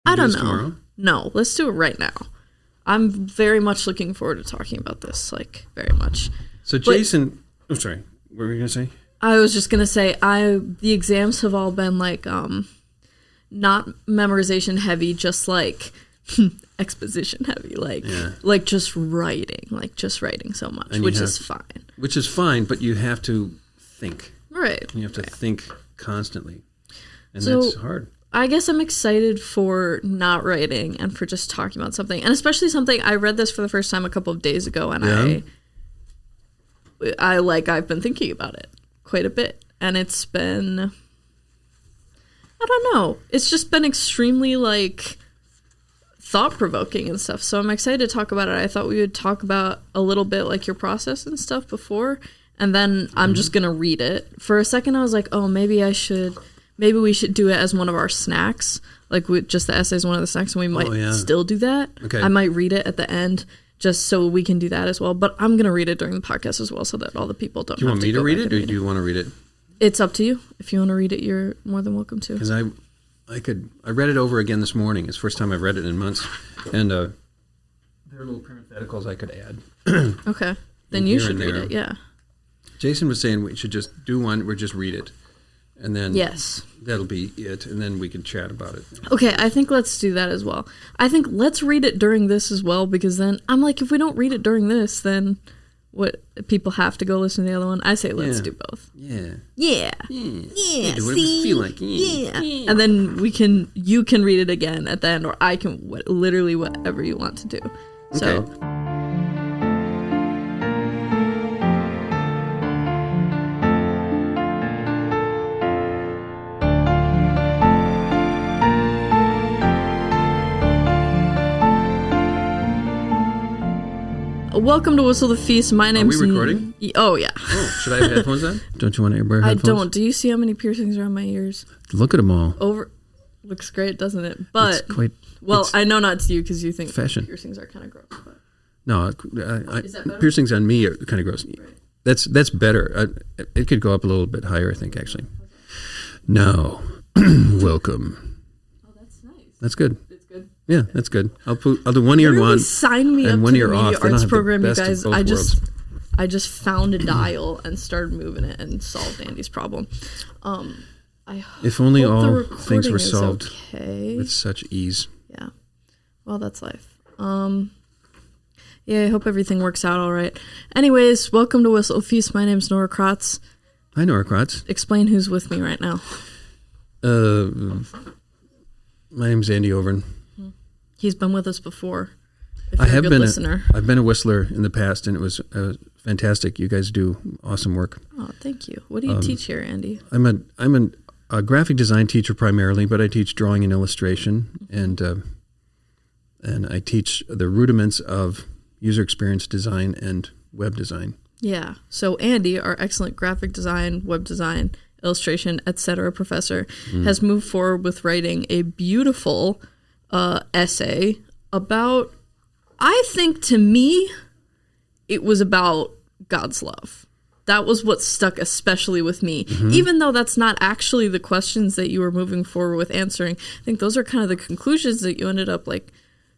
I don't know. Tomorrow? No, let's do it right now. I'm very much looking forward to talking about this, like, very much. So Jaksyn, sorry, what were you going to say? I was just going to say, the exams have all been, like, not memorization heavy, just, like, exposition heavy, like just writing so much, which is fine. Which is fine, but you have to think. Right. You have to think constantly, and that's hard. I guess I'm excited for not writing and for just talking about something, and especially something I read this for the first time a couple of days ago, and I've been thinking about it quite a bit, and it's been, I don't know, it's just been extremely like thought-provoking and stuff, so I'm excited to talk about it. I thought we would talk about a little bit like your process and stuff before, and then I'm just gonna read it. For a second I was like, oh, maybe we should do it as one of our snacks, like just the essay is one of the snacks, and we might still do that. Okay. I might read it at the end just so we can do that as well, but I'm gonna read it during the podcast as well so that all the people don't. Do you want me to read it, or do you want to read it? It's up to you. If you want to read it, you're more than welcome to. Because I read it over again this morning. It's the first time I've read it in months. And there are little parentheticals I could add. Okay. Then you should read it, yeah. Jaksyn was saying we should just do one where just read it. And then that'll be it. And then we can chat about it. Okay, I think let's do that as well. I think let's read it during this as well, because then I'm like, if we don't read it during this, then what, people have to go listen to the other one? I say let's do both. Yeah. Yeah. Yeah. Do whatever you feel like. Yeah. And then you can read it again at the end, or I can literally whatever you want to do. So. Okay. Welcome to Whistle the Feast. My name's... Are we recording? Oh, yeah. Oh, should I have headphones on? Don't you want to wear headphones? I don't. Do you see how many piercings are on my ears? Look at them all. Looks great, doesn't it? But, it's quite, I know not to you because you think fashion. Piercings are kind of gross. But. No, Is that better? Piercings on me are kind of gross. Right. That's better. It could go up a little bit higher, I think, actually. No. Welcome. Oh, that's nice. That's good. It's good. Yeah, that's good. I'll do one ear in one. Sign me and up one to ear the off. media arts program, you guys. I just found a dial and started moving it and solved Andy's problem. If only all things were solved okay. with such ease. Yeah. Well, that's life. Yeah, I hope everything works out all right. Anyways, welcome to Whistle Feast. My name's Norah Kratz. Hi, Norah Kratz. Explain who's with me right now. My name's Andy Overn. He's been with us before. I have been listener. I've been a whistler in the past, and it was fantastic. You guys do awesome work. Oh, thank you. What do you teach here, Andy? I'm a graphic design teacher primarily, but I teach drawing and illustration, and I teach the rudiments of user experience design and web design. Yeah. So Andy, our excellent graphic design, web design, illustration, etc. professor, has moved forward with writing a beautiful essay about, I think to me, it was about God's love. That was what stuck especially with me. Even though that's not actually the questions that you were moving forward with answering, I think those are kind of the conclusions that you ended up like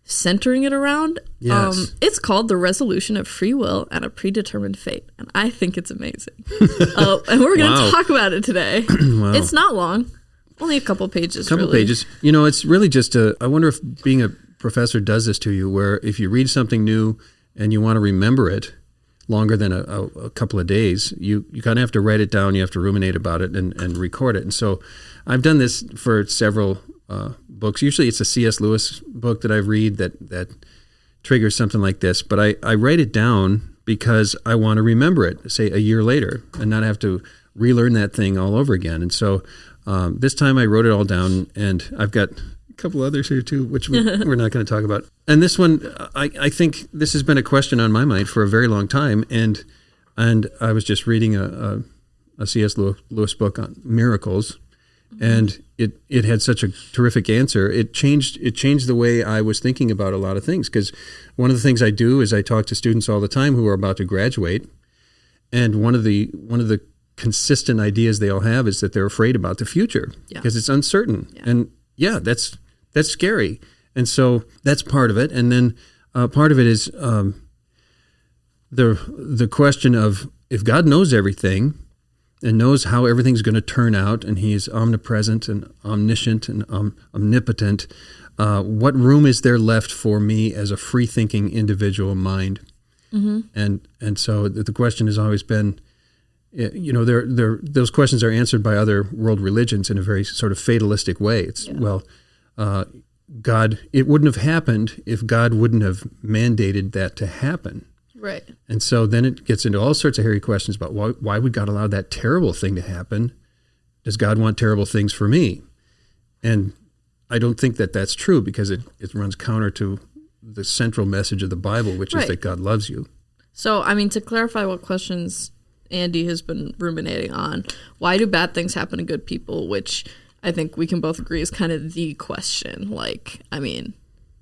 centering it around. Yes. It's called The Resolution of Free Will and a Predetermined Fate, and I think it's amazing. And we're going to talk about it today. Wow. It's not long. Only a couple pages, pages. You know, it's really just I wonder if being a professor does this to you, where if you read something new and you want to remember it longer than a couple of days, you kind of have to write it down, you have to ruminate about it and record it. And so I've done this for several books. Usually it's a C.S. Lewis book that I read that triggers something like this, but I write it down because I want to remember it, say a year later, and not have to relearn that thing all over again. And so this time I wrote it all down, and I've got a couple others here too, which we're not going to talk about. And this one, I think this has been a question on my mind for a very long time, and I was just reading a C.S. Lewis book on miracles, and it had such a terrific answer. It changed the way I was thinking about a lot of things, because one of the things I do is I talk to students all the time who are about to graduate, and one of the consistent ideas they all have is that they're afraid about the future because it's uncertain. Yeah. And yeah, that's That's scary. And so that's part of it. And then part of it is the question of, if God knows everything and knows how everything's going to turn out, and he is omnipresent and omniscient and omnipotent, what room is there left for me as a free-thinking individual mind? Mm-hmm. And so the question has always been, those questions are answered by other world religions in a very sort of fatalistic way. It's, God, it wouldn't have happened if God wouldn't have mandated that to happen. Right. And so then it gets into all sorts of hairy questions about why would God allow that terrible thing to happen? Does God want terrible things for me? And I don't think that that's true, because it runs counter to the central message of the Bible, which is that God loves you. So, I mean, to clarify what questions Andy has been ruminating on, why do bad things happen to good people, which I think we can both agree is kind of the question. Like, I mean,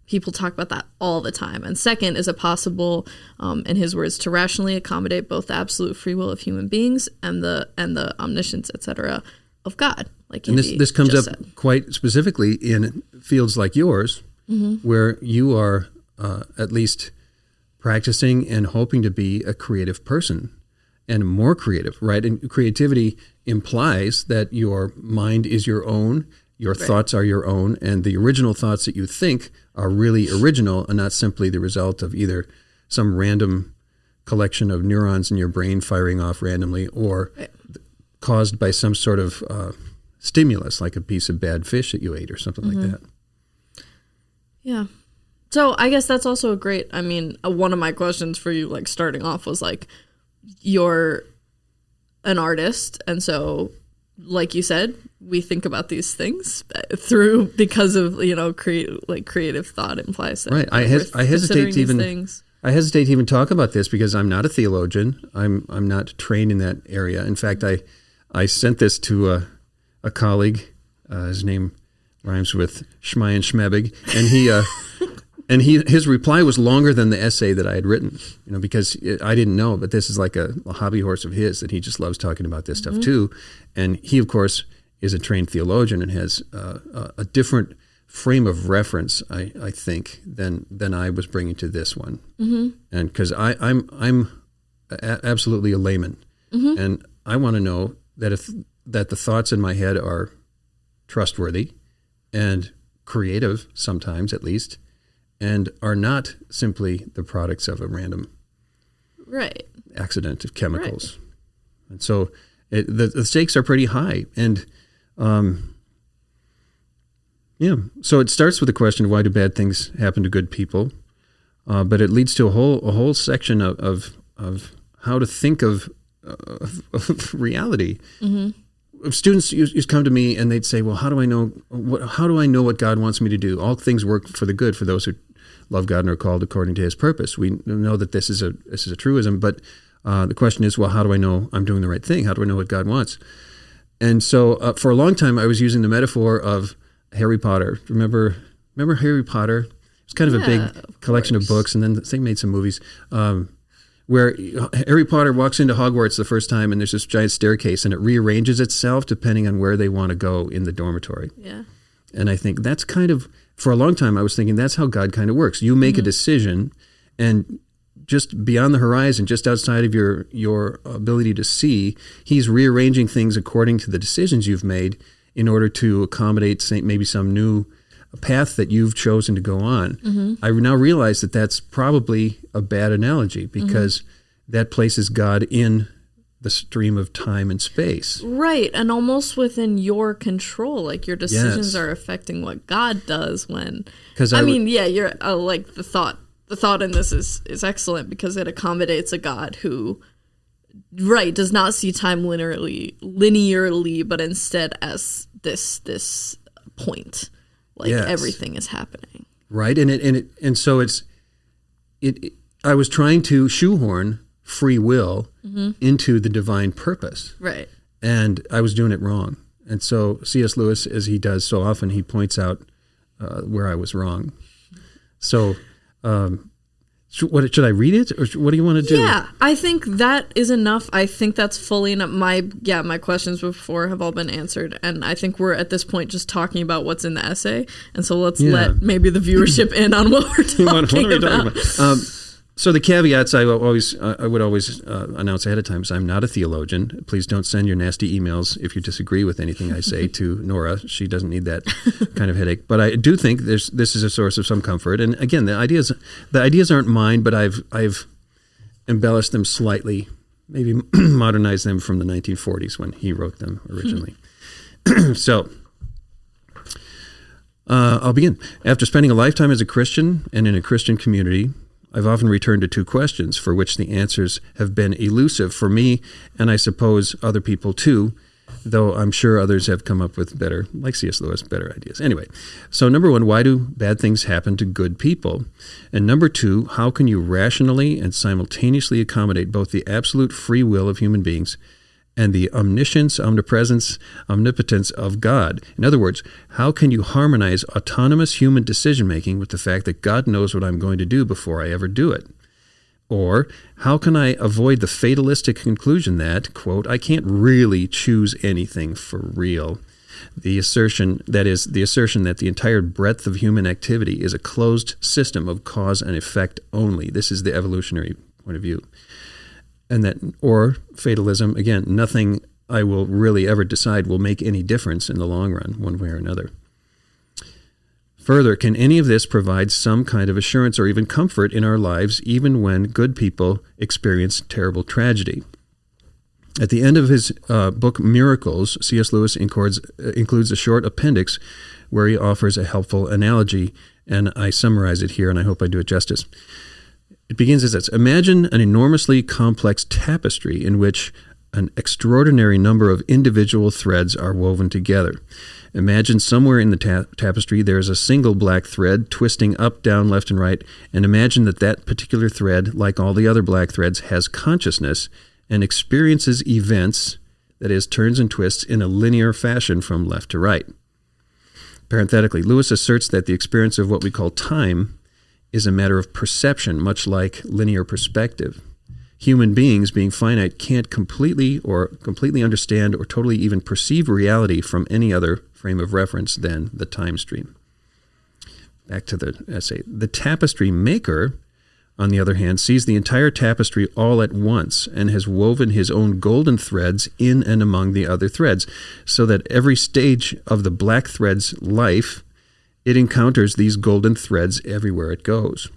people talk about that all the time. And second, is it possible, in his words, to rationally accommodate both the absolute free will of human beings and the omniscience, etc., of God? Like, and this comes up quite specifically in fields like yours, where you are at least practicing and hoping to be a creative person, and more creative, right? And creativity implies that your mind is your own, your thoughts are your own, and the original thoughts that you think are really original and not simply the result of either some random collection of neurons in your brain firing off randomly, or caused by some sort of stimulus, like a piece of bad fish that you ate or something like that. Yeah. So I guess that's also a great, I mean, one of my questions for you, like starting off, was like, you're an artist, and so, like you said, we think about these things because of, creative thought implies that. Right. I hesitate to even talk about this, because I'm not a theologian. I'm not trained in that area. In fact, I sent this to a colleague. His name rhymes with Shmai and Shmebig, and his reply was longer than the essay that I had written, because I didn't know, but this is like a hobby horse of his, that he just loves talking about this stuff too. And he, of course, is a trained theologian and has a different frame of reference, I think, than I was bringing to this one. And because I'm absolutely a layman, and I want to know that the thoughts in my head are trustworthy and creative, sometimes at least, and are not simply the products of a random accident of chemicals. Right. And so the stakes are pretty high. And so it starts with the question of, why do bad things happen to good people? But it leads to a whole section of how to think of reality. If students used to come to me and they'd say, well, how do I know what God wants me to do? All things work for the good for those who love God and are called according to his purpose. We know that this is a truism, but the question is, well, how do I know I'm doing the right thing? How do I know what God wants? And so for a long time, I was using the metaphor of Harry Potter. Remember Harry Potter? It's kind of a big collection of books, and then they made some movies. Where Harry Potter walks into Hogwarts the first time, and there's this giant staircase, and it rearranges itself depending on where they want to go in the dormitory. Yeah. And I think that's kind of, for a long time, I was thinking that's how God kind of works. You make a decision, and just beyond the horizon, just outside of your ability to see, he's rearranging things according to the decisions you've made in order to accommodate maybe some new path that you've chosen to go on. I now realize that that's probably a bad analogy, because that places God in the stream of time and space. Right, and almost within your control. Like, your decisions are affecting what God does when... you're like the thought in this is excellent, because it accommodates a God who, does not see time linearly, but instead as this point. Like, everything is happening. Right. And so I was trying to shoehorn free will into the divine purpose. Right. And I was doing it wrong. And so C.S. Lewis, as he does so often, he points out where I was wrong. So Should I read it, or what do you want to do? Yeah, I think that is enough. I think that's fully enough. My questions before have all been answered, and I think we're at this point just talking about what's in the essay. And so let's let maybe the viewership in on what we're talking about. So the caveats I would always announce ahead of time is I'm not a theologian. Please don't send your nasty emails if you disagree with anything I say to Norah. She doesn't need that kind of headache. But I do think this is a source of some comfort. And again, the ideas aren't mine, but I've embellished them slightly, maybe modernized them from the 1940s when he wrote them originally. So I'll begin. After spending a lifetime as a Christian and in a Christian community, I've often returned to two questions for which the answers have been elusive for me, and I suppose other people too, though I'm sure others have come up with better, like C.S. Lewis, better ideas. Anyway, so number one, why do bad things happen to good people? And number two, how can you rationally and simultaneously accommodate both the absolute free will of human beings and the omniscience, omnipresence, omnipotence of God? In other words, how can you harmonize autonomous human decision-making with the fact that God knows what I'm going to do before I ever do it? Or how can I avoid the fatalistic conclusion that, quote, I can't really choose anything for real? The assertion that the entire breadth of human activity is a closed system of cause and effect only. This is the evolutionary point of view. And that, or fatalism, again, nothing I will really ever decide will make any difference in the long run, one way or another. Further, can any of this provide some kind of assurance or even comfort in our lives, even when good people experience terrible tragedy? At the end of his book Miracles, C.S. Lewis includes a short appendix where he offers a helpful analogy, and I summarize it here, and I hope I do it justice. It begins as this. Imagine an enormously complex tapestry in which an extraordinary number of individual threads are woven together. Imagine somewhere in the tapestry there is a single black thread twisting up, down, left, and right, and imagine that particular thread, like all the other black threads, has consciousness and experiences events, that is, turns and twists in a linear fashion from left to right. Parenthetically, Lewis asserts that the experience of what we call time is a matter of perception, much like linear perspective. Human beings, being finite, can't completely understand or totally even perceive reality from any other frame of reference than the time stream. Back to the essay. The tapestry maker, on the other hand, sees the entire tapestry all at once and has woven his own golden threads in and among the other threads, so that every stage of the black thread's life, it encounters these golden threads everywhere it goes.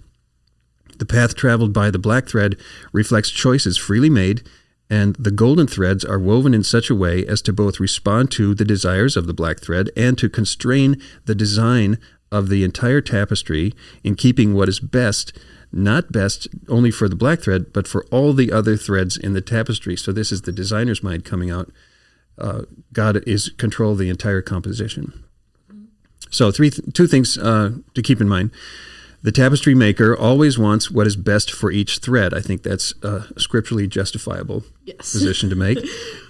The path traveled by the black thread reflects choices freely made, and the golden threads are woven in such a way as to both respond to the desires of the black thread and to constrain the design of the entire tapestry in keeping what is best, not best only for the black thread, but for all the other threads in the tapestry. So this is the designer's mind coming out. God is control of the entire composition. So two things to keep in mind. The tapestry maker always wants what is best for each thread. I think that's a scripturally justifiable position to make.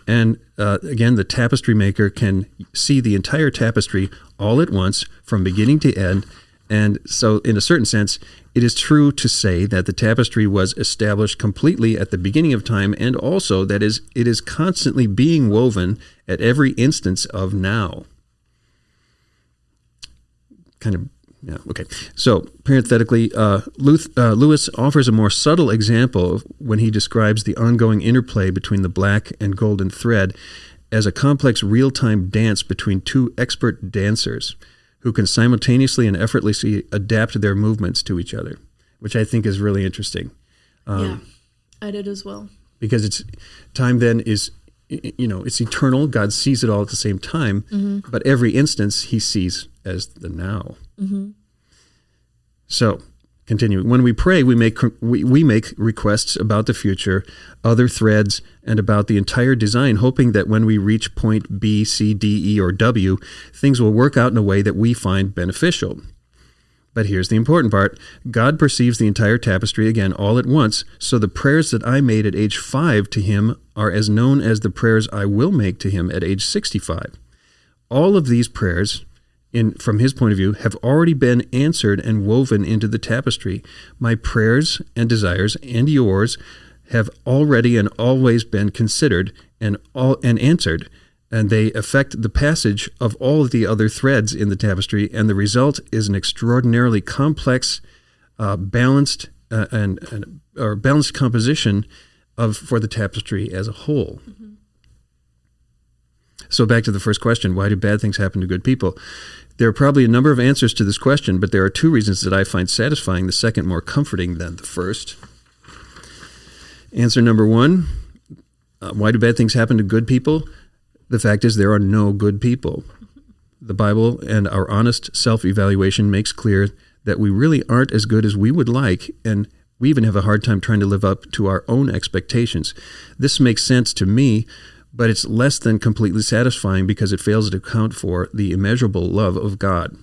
And again, the tapestry maker can see the entire tapestry all at once from beginning to end. And so in a certain sense, it is true to say that the tapestry was established completely at the beginning of time, and also that it is constantly being woven at every instance of now. Yeah, okay. So, parenthetically, Lewis offers a more subtle example when he describes the ongoing interplay between the black and golden thread as a complex real-time dance between two expert dancers who can simultaneously and effortlessly adapt their movements to each other, which I think is really interesting. Yeah, I did as well. Because time then is, it's eternal. God sees it all at the same time, but every instance he sees as the now. Mm-hmm. So, continuing. When we pray, we make requests about the future, other threads, and about the entire design, hoping that when we reach point B, C, D, E, or W, things will work out in a way that we find beneficial. But here's the important part. God perceives the entire tapestry again all at once, so the prayers that I made at age 5 to him are as known as the prayers I will make to him at age 65. All of these prayers, from his point of view, have already been answered and woven into the tapestry. My prayers and desires and yours have already and always been considered and answered, and they affect the passage of all of the other threads in the tapestry, and the result is an extraordinarily complex, balanced composition for the tapestry as a whole. Mm-hmm. So back to the first question, why do bad things happen to good people? There are probably a number of answers to this question, but there are two reasons that I find satisfying, the second more comforting than the first. Answer number one, why do bad things happen to good people? The fact is there are no good people. The Bible and our honest self-evaluation makes clear that we really aren't as good as we would like, and we even have a hard time trying to live up to our own expectations. This makes sense to me, but it's less than completely satisfying because it fails to account for the immeasurable love of God.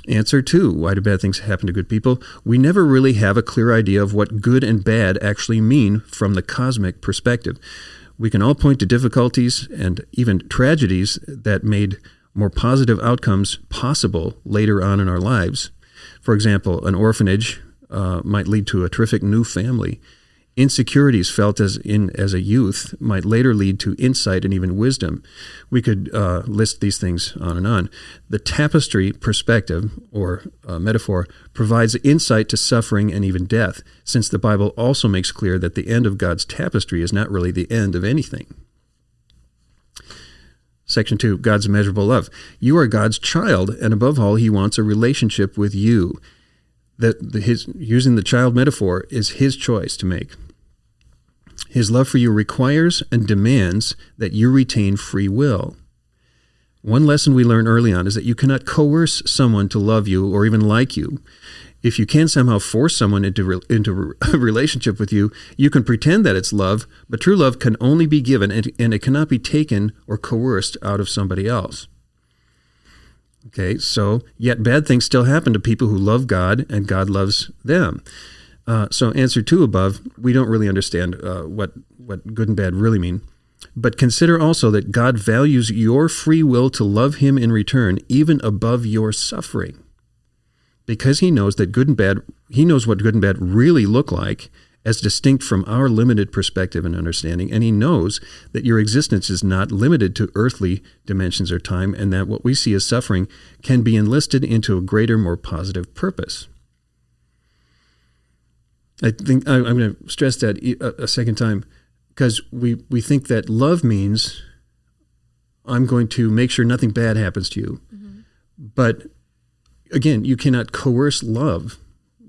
Answer two, why do bad things happen to good people? We never really have a clear idea of what good and bad actually mean from the cosmic perspective. We can all point to difficulties and even tragedies that made more positive outcomes possible later on in our lives. For example, an orphanage might lead to a terrific new family. Insecurities felt as a youth might later lead to insight and even wisdom. We could list these things on and on. The tapestry perspective, or metaphor, provides insight to suffering and even death, since the Bible also makes clear that the end of God's tapestry is not really the end of anything. Section 2, God's immeasurable love. You are God's child, and above all, he wants a relationship with you. Using the child metaphor is his choice to make. His love for you requires and demands that you retain free will. One lesson we learn early on is that you cannot coerce someone to love you or even like you. If you can somehow force someone into a relationship with you, you can pretend that it's love, but true love can only be given, and it cannot be taken or coerced out of somebody else. Okay, so yet bad things still happen to people who love God, and God loves them. So answer two above, we don't really understand what good and bad really mean. But consider also that God values your free will to love him in return, even above your suffering. Because he knows that he knows what good and bad really look like, as distinct from our limited perspective and understanding, and he knows that your existence is not limited to earthly dimensions or time, and that what we see as suffering can be enlisted into a greater, more positive purpose. I think I'm going to stress that a second time, because we think that love means I'm going to make sure nothing bad happens to you. Mm-hmm. But again, you cannot coerce love.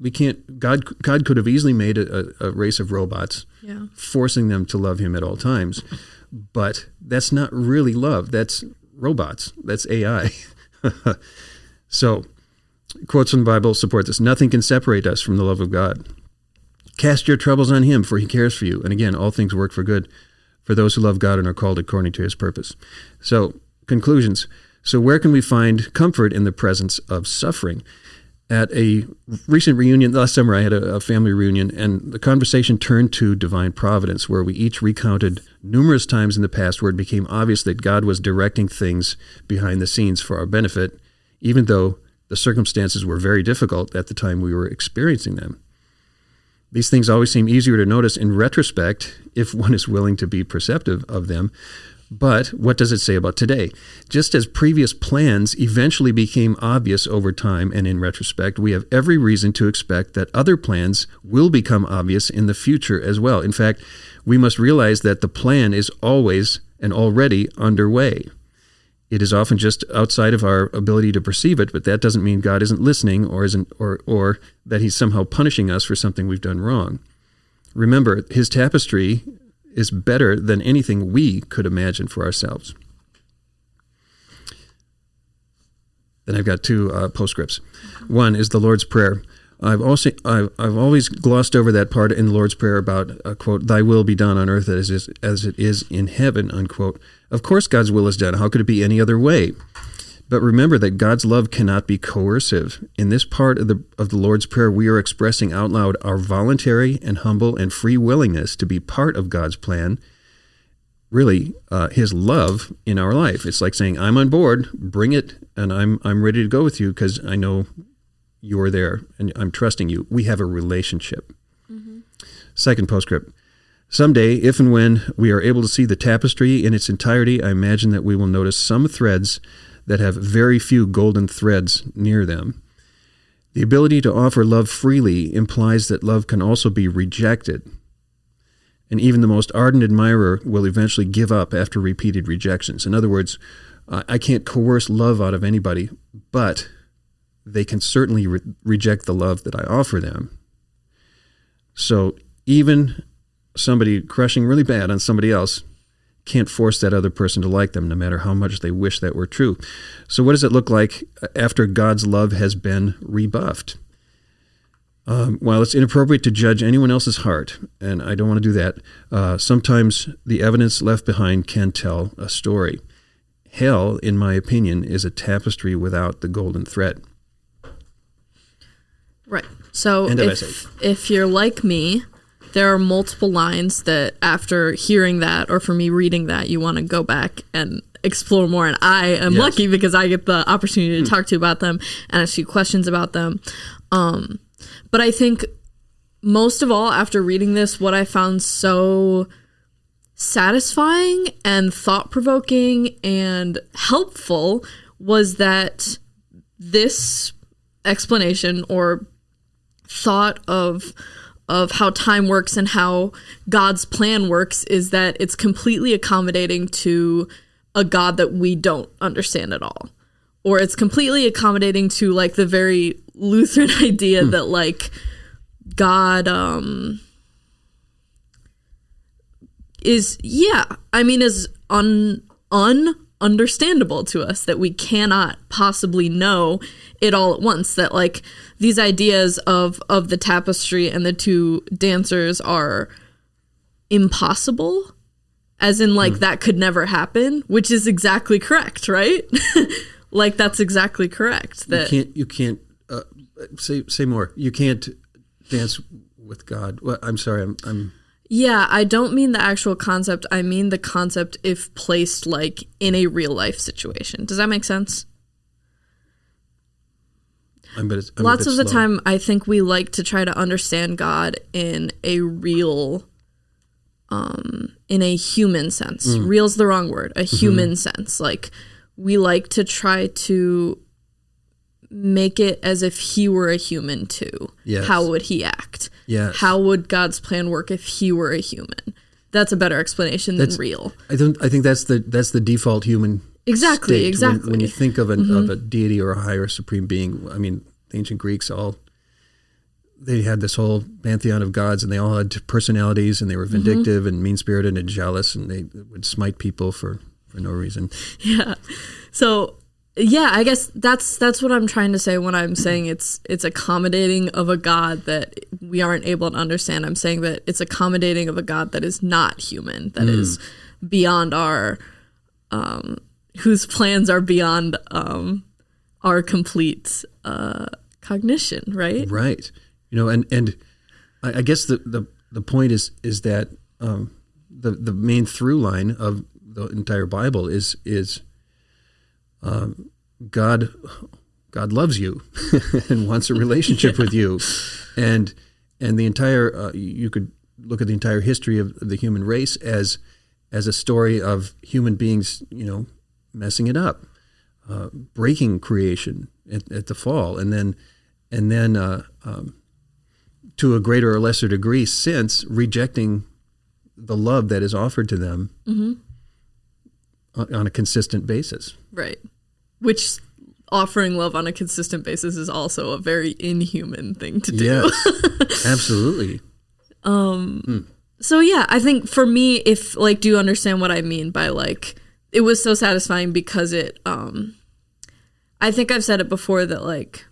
We can't. God could have easily made a race of robots, forcing them to love him at all times. But that's not really love. That's robots. That's AI. So, quotes from the Bible support this. Nothing can separate us from the love of God. Cast your troubles on him, for he cares for you. And again, all things work for good for those who love God and are called according to his purpose. So, conclusions. So where can we find comfort in the presence of suffering? At a recent reunion, last summer I had a family reunion, and the conversation turned to divine providence, where we each recounted numerous times in the past where it became obvious that God was directing things behind the scenes for our benefit, even though the circumstances were very difficult at the time we were experiencing them. These things always seem easier to notice in retrospect if one is willing to be perceptive of them. But what does it say about today? Just as previous plans eventually became obvious over time and in retrospect, we have every reason to expect that other plans will become obvious in the future as well. In fact, we must realize that the plan is always and already underway. It is often just outside of our ability to perceive it, but that doesn't mean God isn't listening or that he's somehow punishing us for something we've done wrong. Remember, his tapestry is better than anything we could imagine for ourselves. Then I've got two postscripts. One is the Lord's Prayer. I've always glossed over that part in the Lord's Prayer about, quote, thy will be done on earth as it is in heaven, unquote. Of course God's will is done. How could it be any other way? But remember that God's love cannot be coercive. In this part of the Lord's Prayer, we are expressing out loud our voluntary and humble and free willingness to be part of God's plan, really his love in our life. It's like saying, I'm on board, bring it, and I'm ready to go with you because I know you're there and I'm trusting you. We have a relationship. Mm-hmm. Second postscript. Someday, if and when we are able to see the tapestry in its entirety, I imagine that we will notice some threads that have very few golden threads near them. The ability to offer love freely implies that love can also be rejected. And even the most ardent admirer will eventually give up after repeated rejections. In other words, I can't coerce love out of anybody, but they can certainly reject the love that I offer them. So even somebody crushing really bad on somebody else can't force that other person to like them, no matter how much they wish that were true. So what does it look like after God's love has been rebuffed? While it's inappropriate to judge anyone else's heart, and I don't want to do that, sometimes the evidence left behind can tell a story. Hell, in my opinion, is a tapestry without the golden thread. Right. So if you're like me, there are multiple lines that after hearing that, or for me reading that, you want to go back and explore more. And I am lucky because I get the opportunity to talk to you about them and ask you questions about them. But I think most of all, after reading this, what I found so satisfying and thought-provoking and helpful was that this explanation or thought of how time works and how God's plan works is that it's completely accommodating to a God that we don't understand at all. Or it's completely accommodating to like the very Lutheran idea that like God is ununderstandable to us, that we cannot possibly know it all at once, that like these ideas of the tapestry and the two dancers are impossible, as in like that could never happen, which is exactly correct, right? Like that's exactly correct. That you can't say more. You can't dance with God. Well, I'm sorry. I'm Yeah, I don't mean the actual concept. I mean the concept if placed like in a real life situation. Does that make sense? Lots of the time, I think we like to try to understand God in a real, in a human sense. Real's the wrong word. A human sense. Like we like to try to make it as if he were a human too. Yes. How would he act? Yes. How would God's plan work if he were a human? That's a better explanation than real. I think that's the default human Exactly. When you think of a deity or a higher supreme being, I mean, the ancient Greeks they had this whole pantheon of gods, and they all had personalities, and they were vindictive and mean-spirited and jealous, and they would smite people for no reason. Yeah. So, yeah, I guess that's what I'm trying to say when I'm saying it's accommodating of a God that we aren't able to understand. I'm saying that it's accommodating of a God that is not human, that is beyond our, whose plans are beyond our complete cognition, right? Right. You know, and I guess the point is that the main through line of the entire Bible is God loves you and wants a relationship with you, and the entire you could look at the entire history of the human race as a story of human beings, you know, messing it up, breaking creation at the fall, and then to a greater or lesser degree since rejecting the love that is offered to them on a consistent basis. Right. Which offering love on a consistent basis is also a very inhuman thing to do. Yes, absolutely. So yeah, I think for me, if like, do you understand what I mean by like, it was so satisfying because it, I think I've said it before that like,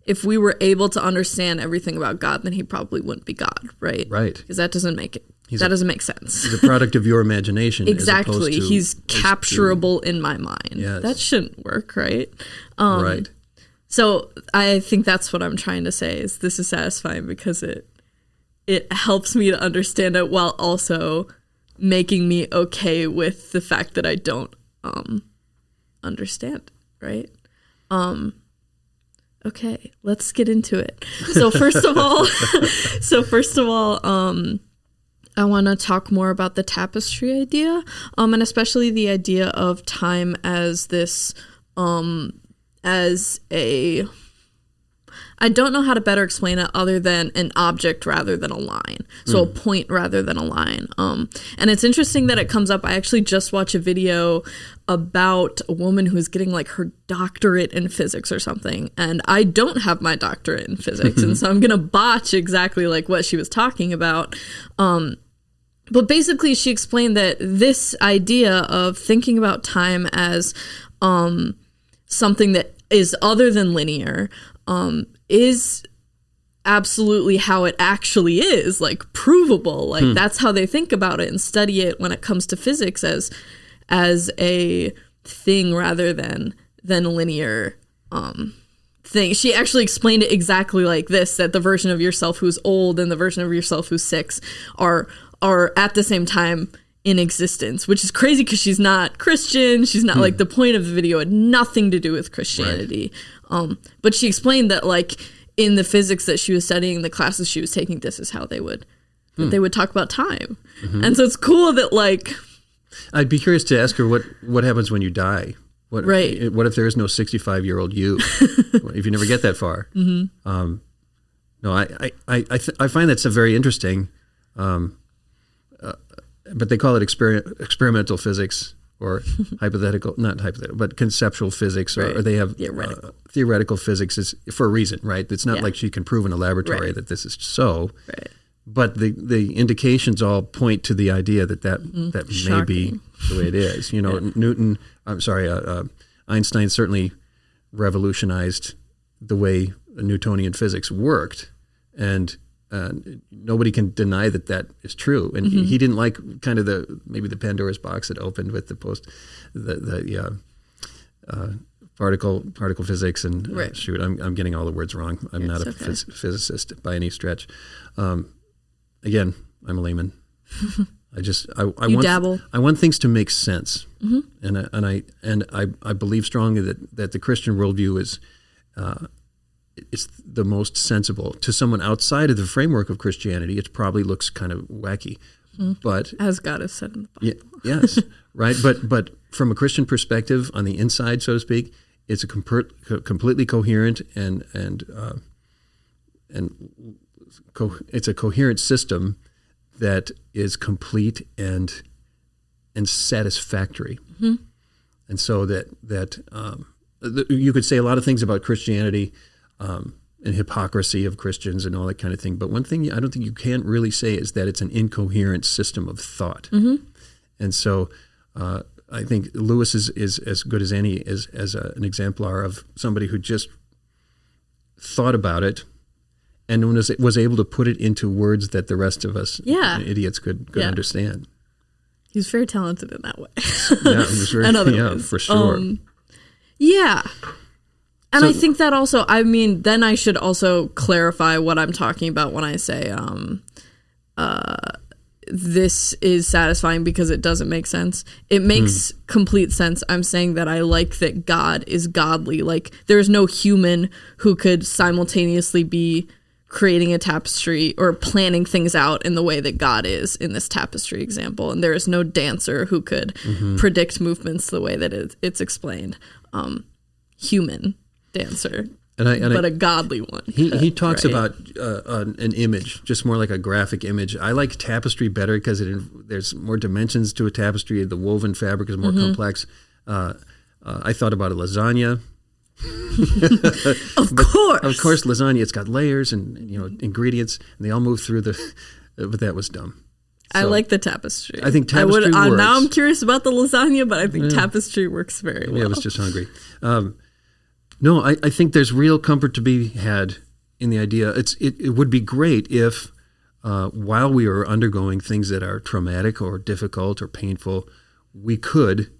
if we were able to understand everything about God, then he probably wouldn't be God, right? Right. Because that doesn't make sense. He's a product of your imagination. Exactly. He's capturable in my mind. Yes. That shouldn't work, right? Right. So I think that's what I'm trying to say is this is satisfying because it helps me to understand it while also making me okay with the fact that I don't understand, right? Okay, let's get into it. So first of all, I want to talk more about the tapestry idea, and especially the idea of time as this, as a, I don't know how to better explain it other than an object rather than a line. So a point rather than a line. And it's interesting that it comes up. I actually just watched a video about a woman who's getting like her doctorate in physics or something. And I don't have my doctorate in physics. And so I'm going to botch exactly like what she was talking about. But basically she explained that this idea of thinking about time as something that is other than linear, is absolutely how it actually is, like provable. Like that's how they think about it and study it when it comes to physics as a thing rather than a linear thing. She actually explained it exactly like this, that the version of yourself who's old and the version of yourself who's 6 are at the same time in existence, which is crazy because she's not Christian. She's not like, the point of the video had nothing to do with Christianity. Right. But she explained that like in the physics that she was studying, the classes she was taking, this is how they would talk about time. And so it's cool that like, I'd be curious to ask her what happens when you die. What if there is no 65-year-old you? If you never get that far? No, I find that's a very interesting. But they call it experimental physics or not hypothetical, but conceptual physics, or they have theoretical physics is for a reason, right? It's not like she can prove in a laboratory that this is so. Right. But the indications all point to the idea that may be the way it is. You know, Einstein certainly revolutionized the way Newtonian physics worked, and nobody can deny that is true. And he didn't like kind of maybe the Pandora's box that opened with the particle physics and shoot, I'm getting all the words wrong. I'm not a physicist by any stretch. Again, I'm a layman. I dabble. I want things to make sense, and I believe strongly that the Christian worldview is it's the most sensible. To someone outside of the framework of Christianity, it probably looks kind of wacky, but as God has said in the Bible, yes, right. But from a Christian perspective, on the inside, so to speak, it's a completely coherent it's a coherent system that is complete and satisfactory. And so that you could say a lot of things about Christianity and hypocrisy of Christians and all that kind of thing. But one thing I don't think you can really say is that it's an incoherent system of thought. And so I think Lewis is as good as any as an exemplar of somebody who just thought about it and was able to put it into words that the rest of us idiots could understand. He's very talented in that way. For sure. And I think that also, then I should also clarify what I'm talking about when I say this is satisfying because it doesn't make sense. It makes complete sense. I'm saying that I like that God is godly. Like, there's no human who could simultaneously be creating a tapestry or planning things out in the way that God is in this tapestry example. And there is no dancer who could predict movements the way that it's explained. Human dancer, but a godly one. He talks about an image, just more like a graphic image. I like tapestry better because there's more dimensions to a tapestry. The woven fabric is more complex. I thought about a lasagna. Of course, lasagna. It's got layers and ingredients, and they all move through but that was dumb. So, I like the tapestry. I think tapestry works. Now I'm curious about the lasagna, but I think tapestry works very well. I was just hungry. No, I think there's real comfort to be had in the idea. It would be great if while we are undergoing things that are traumatic or difficult or painful, we could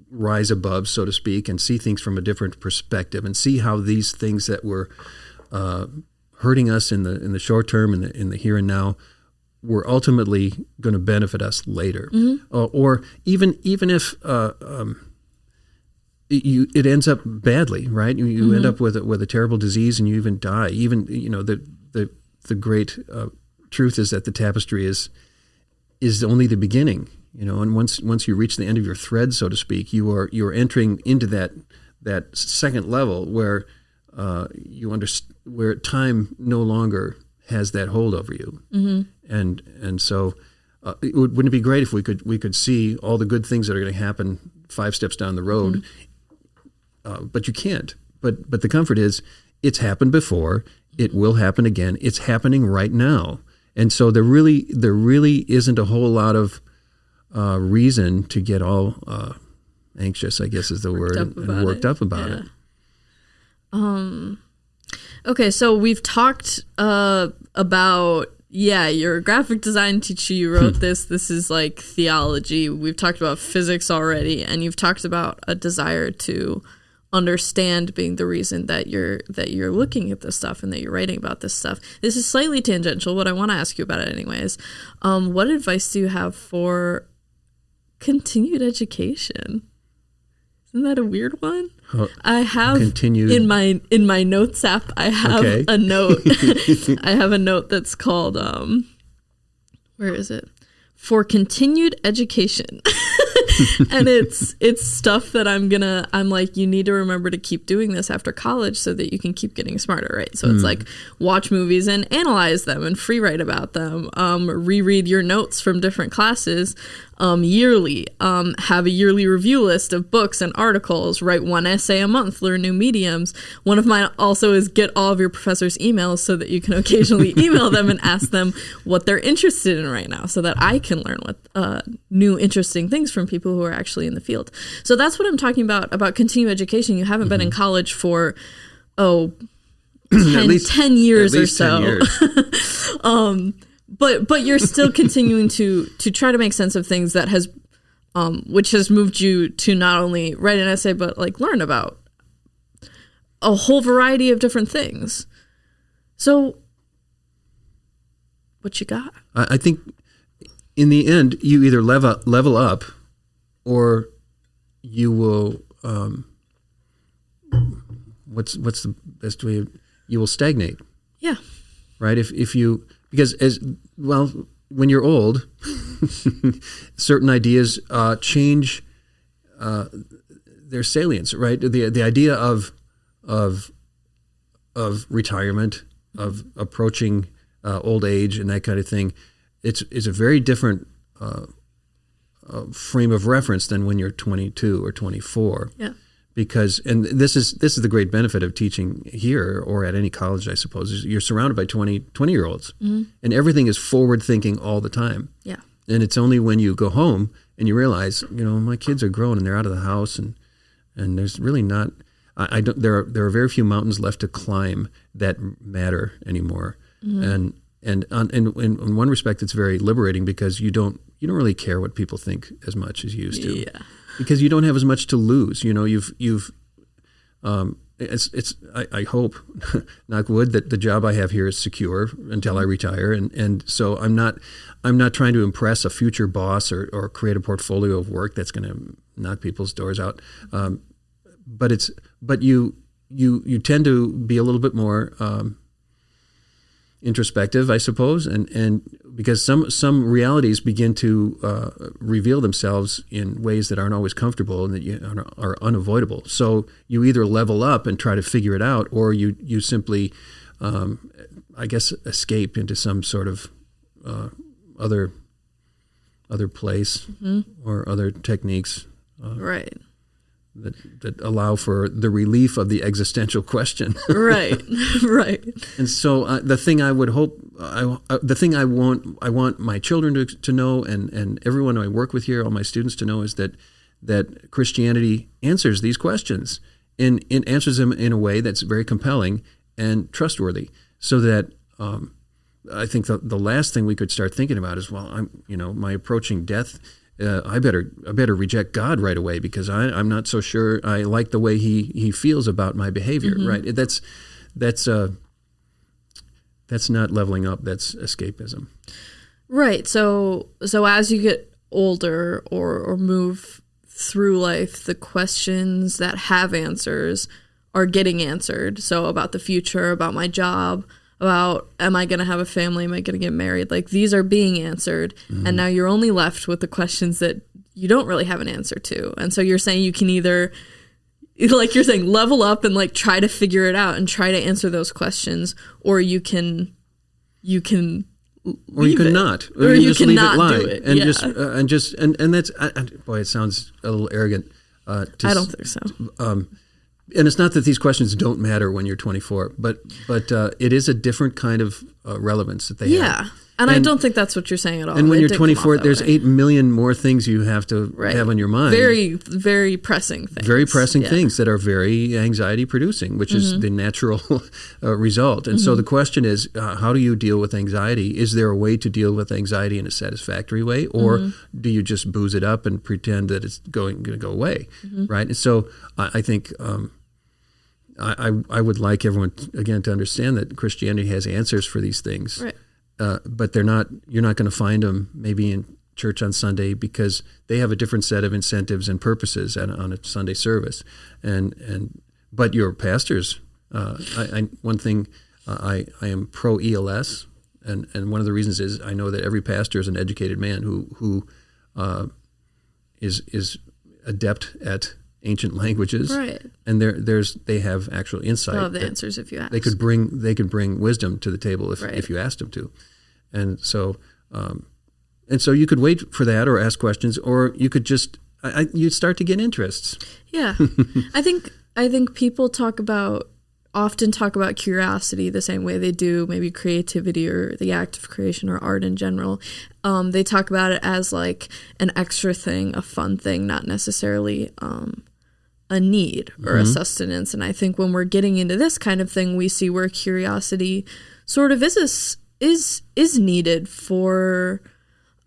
rise above, so to speak, and see things from a different perspective and see how these things that were hurting us in the short term, in the here and now, were ultimately going to benefit us later, or even if it ends up badly, right? You end up with a terrible disease and you even die. Even the great truth is that the tapestry is only the beginning, and once you reach the end of your thread, so to speak, you are entering into that second level where where time no longer has that hold over you, and so wouldn't it be great if we could see all the good things that are going to happen 5 steps down the road, but you can't. But the comfort is it's happened before, it will happen again, it's happening right now, and so there really isn't a whole lot of reason to get all anxious, I guess is the word, and worked up about it. Okay, so we've talked about, you're a graphic design teacher, you wrote this is like theology. We've talked about physics already, and you've talked about a desire to understand being the reason that you're looking at this stuff and that you're writing about this stuff. This is slightly tangential, but I want to ask you about it anyways. What advice do you have for continued education? Isn't that a weird one? I have continued in my notes app. I have a note. I have a note that's called where is it? For continued education. And it's stuff that I'm like, you need to remember to keep doing this after college so that you can keep getting smarter, right? So it's like watch movies and analyze them and free write about them, reread your notes from different classes yearly, have a yearly review list of books and articles, write 1 essay a month, learn new mediums. One of mine also is get all of your professors' emails so that you can occasionally email them and ask them what they're interested in right now so that I can learn what new interesting things from people who are actually in the field. So that's what I'm talking about continuing education. You haven't been in college for 10 years or so. 10 years. But you're still continuing to try to make sense of things that has which has moved you to not only write an essay but like learn about a whole variety of different things. So what you got? I think in the end you either level up or you will what's the best way? You will stagnate. Yeah. Right? If you, because when you're old, certain ideas change their salience, right? The idea of retirement, of approaching old age and that kind of thing, it's a very different frame of reference than when you're 22 or 24. Yeah. Because, and this is the great benefit of teaching here or at any college, I suppose, is you're surrounded by 20-year-olds, and everything is forward thinking all the time. Yeah. And it's only when you go home and you realize, my kids are grown and they're out of the house, and there's really not, there are very few mountains left to climb that matter anymore. And in one respect, it's very liberating because you don't really care what people think as much as you used to. Yeah. Because you don't have as much to lose. I hope, knock wood, that the job I have here is secure until I retire, and so I'm not trying to impress a future boss or create a portfolio of work that's going to knock people's doors out. But you tend to be a little bit more introspective, I suppose, and because some realities begin to reveal themselves in ways that aren't always comfortable and that are unavoidable. So you either level up and try to figure it out, or you simply, I guess, escape into some sort of other place or other techniques. Right. That allow for the relief of the existential question. Right. And so the thing I would hope, the thing I want my children to know, and everyone I work with here, all my students to know, is that Christianity answers these questions and answers them in a way that's very compelling and trustworthy. So that I think the last thing we could start thinking about is, my approaching death. I better reject God right away because I'm not so sure I like the way he feels about my behavior. Right? That's not leveling up. That's escapism. Right. So as you get older or move through life, the questions that have answers are getting answered. So about the future, about my job, about am I going to have a family, am I going to get married? Like these are being answered. And now you're only left with the questions that you don't really have an answer to. And so you're saying you can either, like you're saying, level up and like try to figure it out and try to answer those questions, or you can or you can not, or you just can leave not it lie, do it. and that's boy, it sounds a little arrogant. I don't think so. And it's not that these questions don't matter when you're 24, but it is a different kind of relevance that they have. Yeah. And I don't think that's what you're saying at all. And when you're 24, there's 8 million more things you have to have on your mind. Very, very pressing things. Very pressing things that are very anxiety producing, which is the natural result. And so the question is, how do you deal with anxiety? Is there a way to deal with anxiety in a satisfactory way? Or do you just booze it up and pretend that it's going to go away? Right? And so I think I would like everyone, again, to understand that Christianity has answers for these things. Right. But they're not. You're not going to find them maybe in church on Sunday because they have a different set of incentives and purposes on a Sunday service. But your pastors, one thing, I am pro ELS, and one of the reasons is I know that every pastor is an educated man who is adept at ancient languages, right? And they have actual insight. They'll have the answers if you ask. They could bring wisdom to the table if you asked them to, and so you could wait for that or ask questions, or you could just you'd start to get interests. Yeah, I think people often talk about curiosity the same way they do maybe creativity or the act of creation or art in general. They talk about it as like an extra thing, a fun thing, not necessarily a need or a sustenance. And I think when we're getting into this kind of thing, we see where curiosity sort of is needed for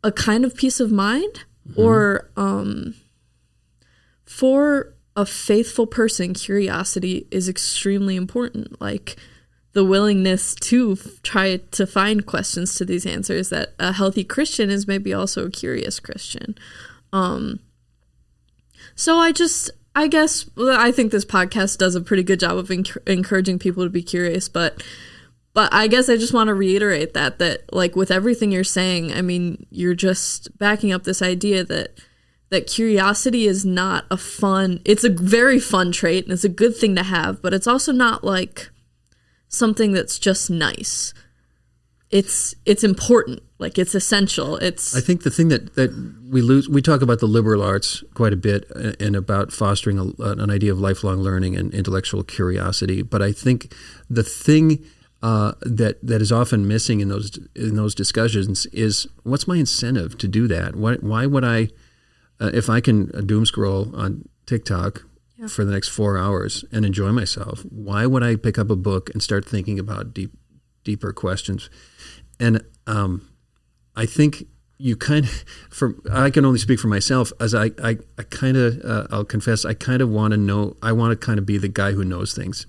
a kind of peace of mind, or for a faithful person, curiosity is extremely important. Like the willingness to try to find questions to these answers, that a healthy Christian is maybe also a curious Christian. So I think this podcast does a pretty good job of encouraging people to be curious, but I guess I just want to reiterate that like with everything you're saying, I mean, you're just backing up this idea that curiosity is not it's a very fun trait and it's a good thing to have, but it's also not like something that's just nice. It's important, like it's essential. I think the thing that we talk about the liberal arts quite a bit and about fostering an idea of lifelong learning and intellectual curiosity. But I think the thing that is often missing in those discussions is, what's my incentive to do that? Why would I? If I can doom scroll on TikTok for the next 4 hours and enjoy myself, why would I pick up a book and start thinking about deeper questions? And I think you kind of, I can only speak for myself, as I kind of, I'll confess, I kind of want to know, I want to kind of be the guy who knows things.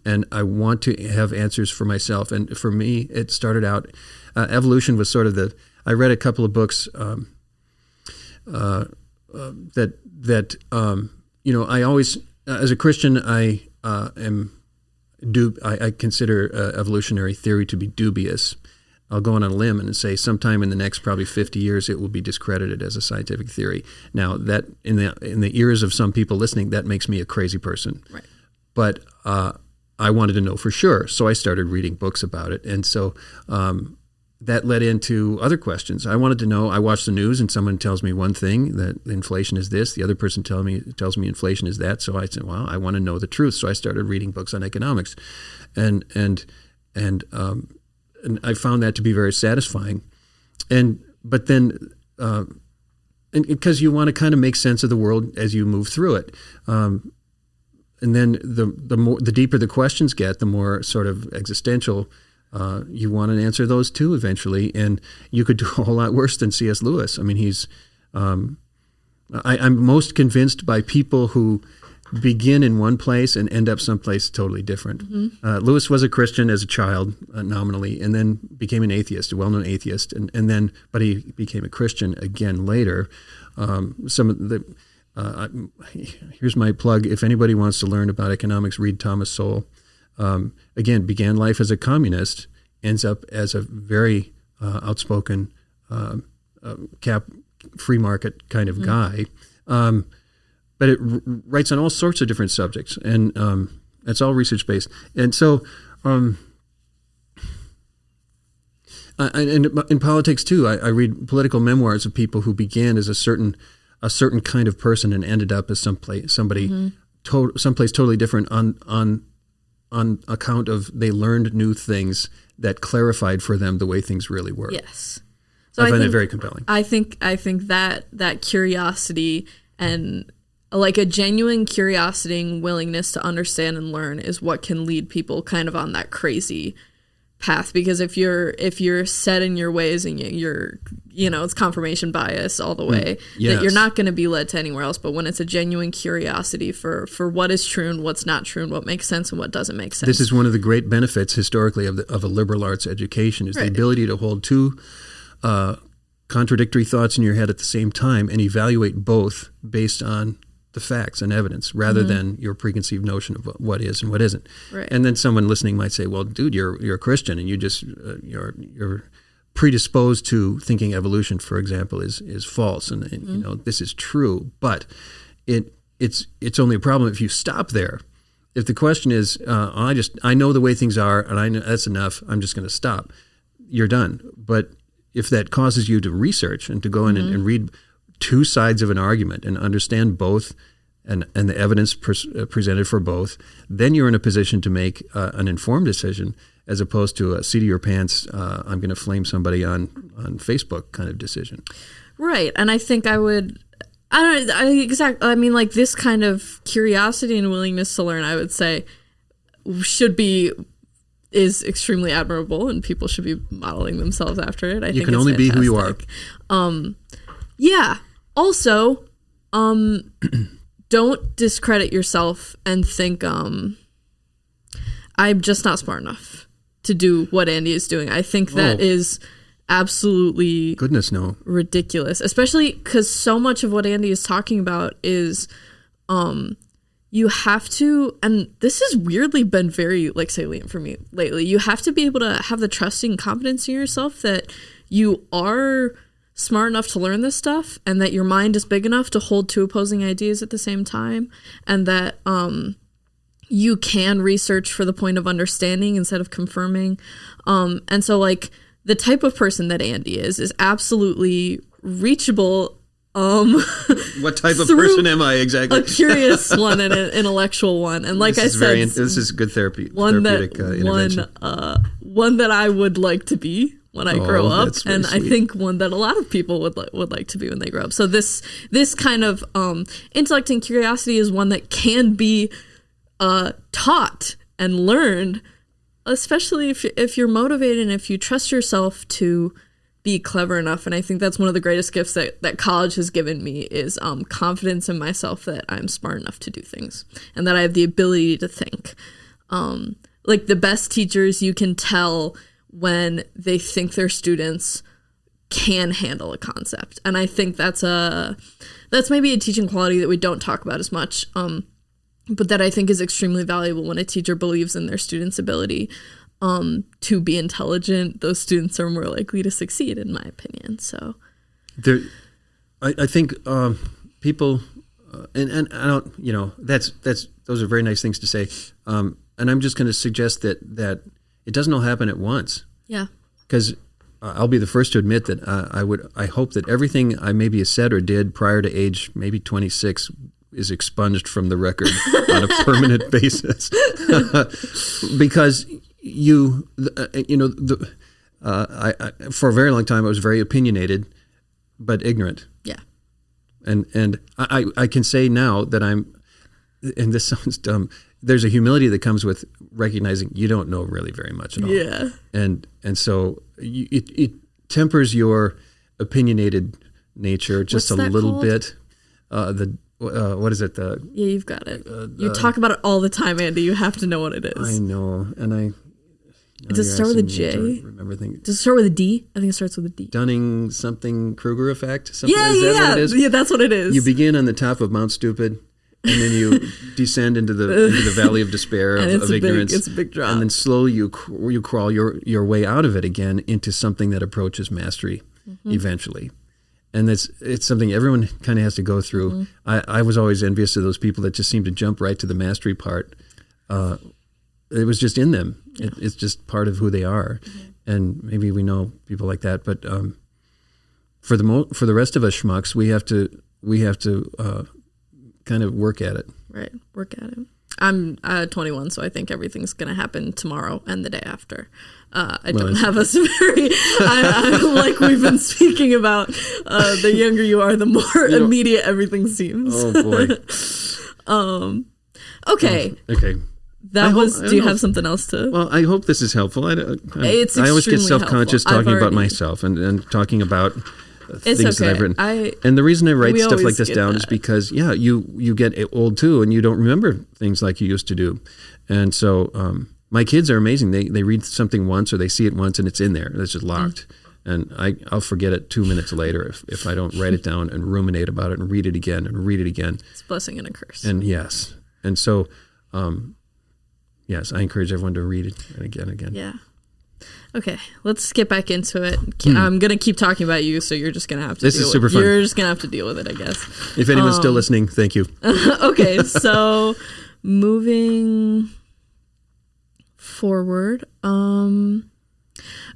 And I want to have answers for myself. And for me, it started out, evolution was sort of I read a couple of books I always, as a Christian, I consider evolutionary theory to be dubious. I'll go on a limb and say sometime in the next probably 50 years it will be discredited as a scientific theory. Now, that in the ears of some people listening, that makes me a crazy person. Right. But I wanted to know for sure, so I started reading books about it, and so that led into other questions. I wanted to know. I watch the news, and someone tells me one thing, that inflation is this. The other person tells me inflation is that. So I said, well, I want to know the truth. So I started reading books on economics, and I found that to be very satisfying. But then because you want to kind of make sense of the world as you move through it. And then the deeper the questions get, the more sort of existential you want to answer those too eventually. And you could do a whole lot worse than C.S. Lewis. I mean, I'm most convinced by people who begin in one place and end up someplace totally different. Lewis was a Christian as a child, nominally, and then became an atheist, a well-known atheist, but he became a Christian again later. Here's my plug. If anybody wants to learn about economics, read Thomas Sowell. Again, began life as a communist, ends up as a very outspoken free market kind of guy. But it writes on all sorts of different subjects, and it's all research-based. And so, and in politics too, I read political memoirs of people who began as a certain kind of person and ended up as someplace totally different on account of they learned new things that clarified for them the way things really were. Yes. So I find that very compelling. I think that curiosity and like a genuine curiosity and willingness to understand and learn is what can lead people kind of on that crazy path. Because if you're set in your ways and you're it's confirmation bias all the way, that you're not going to be led to anywhere else. But when it's a genuine curiosity for what is true and what's not true and what makes sense and what doesn't make sense. This is one of the great benefits historically of a liberal arts education is the ability to hold two contradictory thoughts in your head at the same time and evaluate both based on the facts and evidence rather than your preconceived notion of what is and what isn't. Right. And then someone listening might say, well, dude, you're a Christian and you just you're predisposed to thinking evolution, for example, is false and this is true. But it's only a problem if you stop there. If the question is, I know the way things are and I know that's enough, I'm just going to stop. You're done. But if that causes you to research and to go in and read two sides of an argument and understand both and the evidence presented for both, then you're in a position to make an informed decision as opposed to a seat of your pants, I'm going to flame somebody on Facebook kind of decision. Right. And I think I would, I mean, like this kind of curiosity and willingness to learn, I would say is extremely admirable and people should be modeling themselves after it. I think you can only be who you are. Yeah. Also, don't discredit yourself and think, I'm just not smart enough to do what Andy is doing. I think that is absolutely ridiculous, especially because so much of what Andy is talking about is, you have to, and this has weirdly been very salient for me lately. You have to be able to have the trusting confidence in yourself that you are smart enough to learn this stuff and that your mind is big enough to hold two opposing ideas at the same time, and that you can research for the point of understanding instead of confirming. And so the type of person that Andy is absolutely reachable. What type of person am I exactly? A curious one and an intellectual one. And like I said, this is good therapeutic intervention. One that I would like to be when I grow up, and sweet. I think one that a lot of people would like to be when they grow up. So this kind of intellect and curiosity is one that can be taught and learned, especially if you're motivated and if you trust yourself to be clever enough. And I think that's one of the greatest gifts that college has given me is confidence in myself that I'm smart enough to do things and that I have the ability to think. The best teachers, you can tell when they think their students can handle a concept. And I think that's maybe a teaching quality that we don't talk about as much, but that I think is extremely valuable when a teacher believes in their students' ability to be intelligent. Those students are more likely to succeed, in my opinion. So, I think people, and I don't, those are very nice things to say. And I'm just going to suggest that it doesn't all happen at once. Yeah. Because I'll be the first to admit that I hope that everything I maybe said or did prior to age maybe 26 is expunged from the record on a permanent basis. Because for a very long time I was very opinionated, but ignorant. Yeah. And I can say now that and this sounds dumb, there's a humility that comes with recognizing you don't know really very much at all. Yeah. And so it tempers your opinionated nature just a little bit. what is it? Yeah, you've got it. You talk about it all the time, Andy. You have to know what it is. I know, and Does it start with a J? Remember things. Does it start with a D? I think it starts with a D. Dunning something Kruger effect. Is that what it is? Yeah, that's what it is. You begin on the top of Mount Stupid, and then you descend into the valley of despair of ignorance. It's a big drop, and then slowly you crawl your way out of it again into something that approaches mastery eventually. And it's something everyone kind of has to go through. I was always envious of those people that just seem to jump right to the mastery part. It was just in them. Yeah. It's just part of who they are. And maybe we know people like that. But for the rest of us schmucks, we have to kind of work at it. Right, work at it. I'm 21, so I think everything's going to happen tomorrow and the day after. I don't have a very, like we've been speaking about, the younger you are, the more immediate everything seems. Oh, boy. Okay. Okay. Do you have something else to? Well, I hope this is helpful. I always get self-conscious talking about myself and talking about things that I've written. And the reason I write stuff like this down is because, you get old too, and you don't remember things like you used to do. And so my kids are amazing. They read something once or they see it once and it's in there. It's just locked. And I'll forget it 2 minutes later if I don't write it down and ruminate about it and read it again and read it again. It's a blessing and a curse. And yes. And so, yes, I encourage everyone to read it again and again. Yeah. Okay, let's get back into it. I'm going to keep talking about you, so you're just going to have to This is super fun. You're just going to have to deal with it, I guess. If anyone's still listening, thank you. Okay, so moving forward.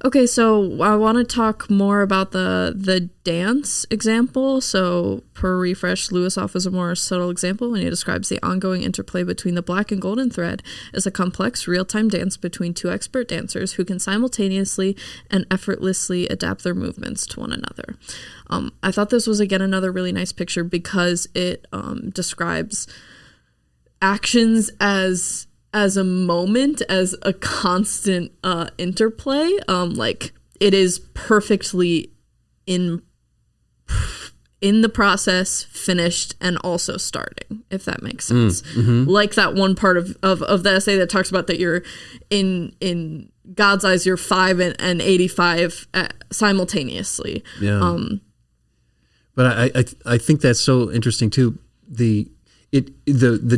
Okay, so I want to talk more about the dance example. So per refresh, Lewis offers a more subtle example when he describes the ongoing interplay between the black and golden thread as a complex real-time dance between two expert dancers who can simultaneously and effortlessly adapt their movements to one another. I thought this was, again, another really nice picture because it describes actions as a moment, as a constant interplay. Like it is perfectly in the process, finished, and also starting, if that makes sense. Like that one part of the essay that talks about that you're in God's eyes, you're 5 and 85 simultaneously. Yeah. But I think that's so interesting too. The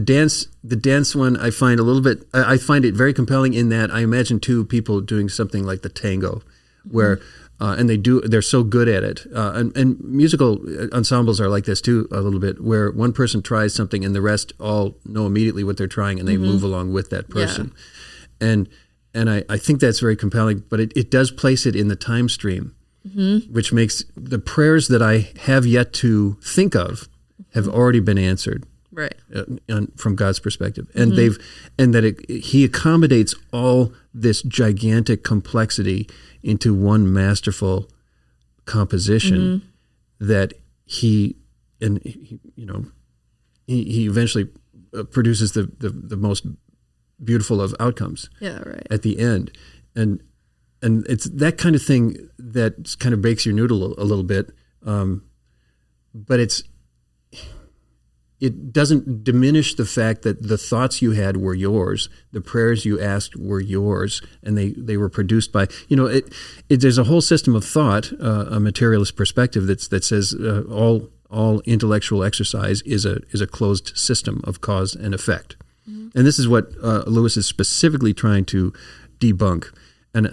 dance one I find a little bit, I find it very compelling in that I imagine two people doing something like the tango where and they're so good at it, and musical ensembles are like this too a little bit, where one person tries something and the rest all know immediately what they're trying and they move along with that person. And I think that's very compelling, but it does place it in the time stream, which makes the prayers that I have yet to think of have already been answered. Right. From God's perspective. And he accommodates all this gigantic complexity into one masterful composition that he eventually produces the most beautiful of outcomes. Yeah, right. At the end. And it's that kind of thing that kind of breaks your noodle a little bit. But it doesn't diminish the fact that the thoughts you had were yours, the prayers you asked were yours, and they were produced by, there's a whole system of thought, a materialist perspective that says all intellectual exercise is a closed system of cause and effect. And this is what Lewis is specifically trying to debunk. And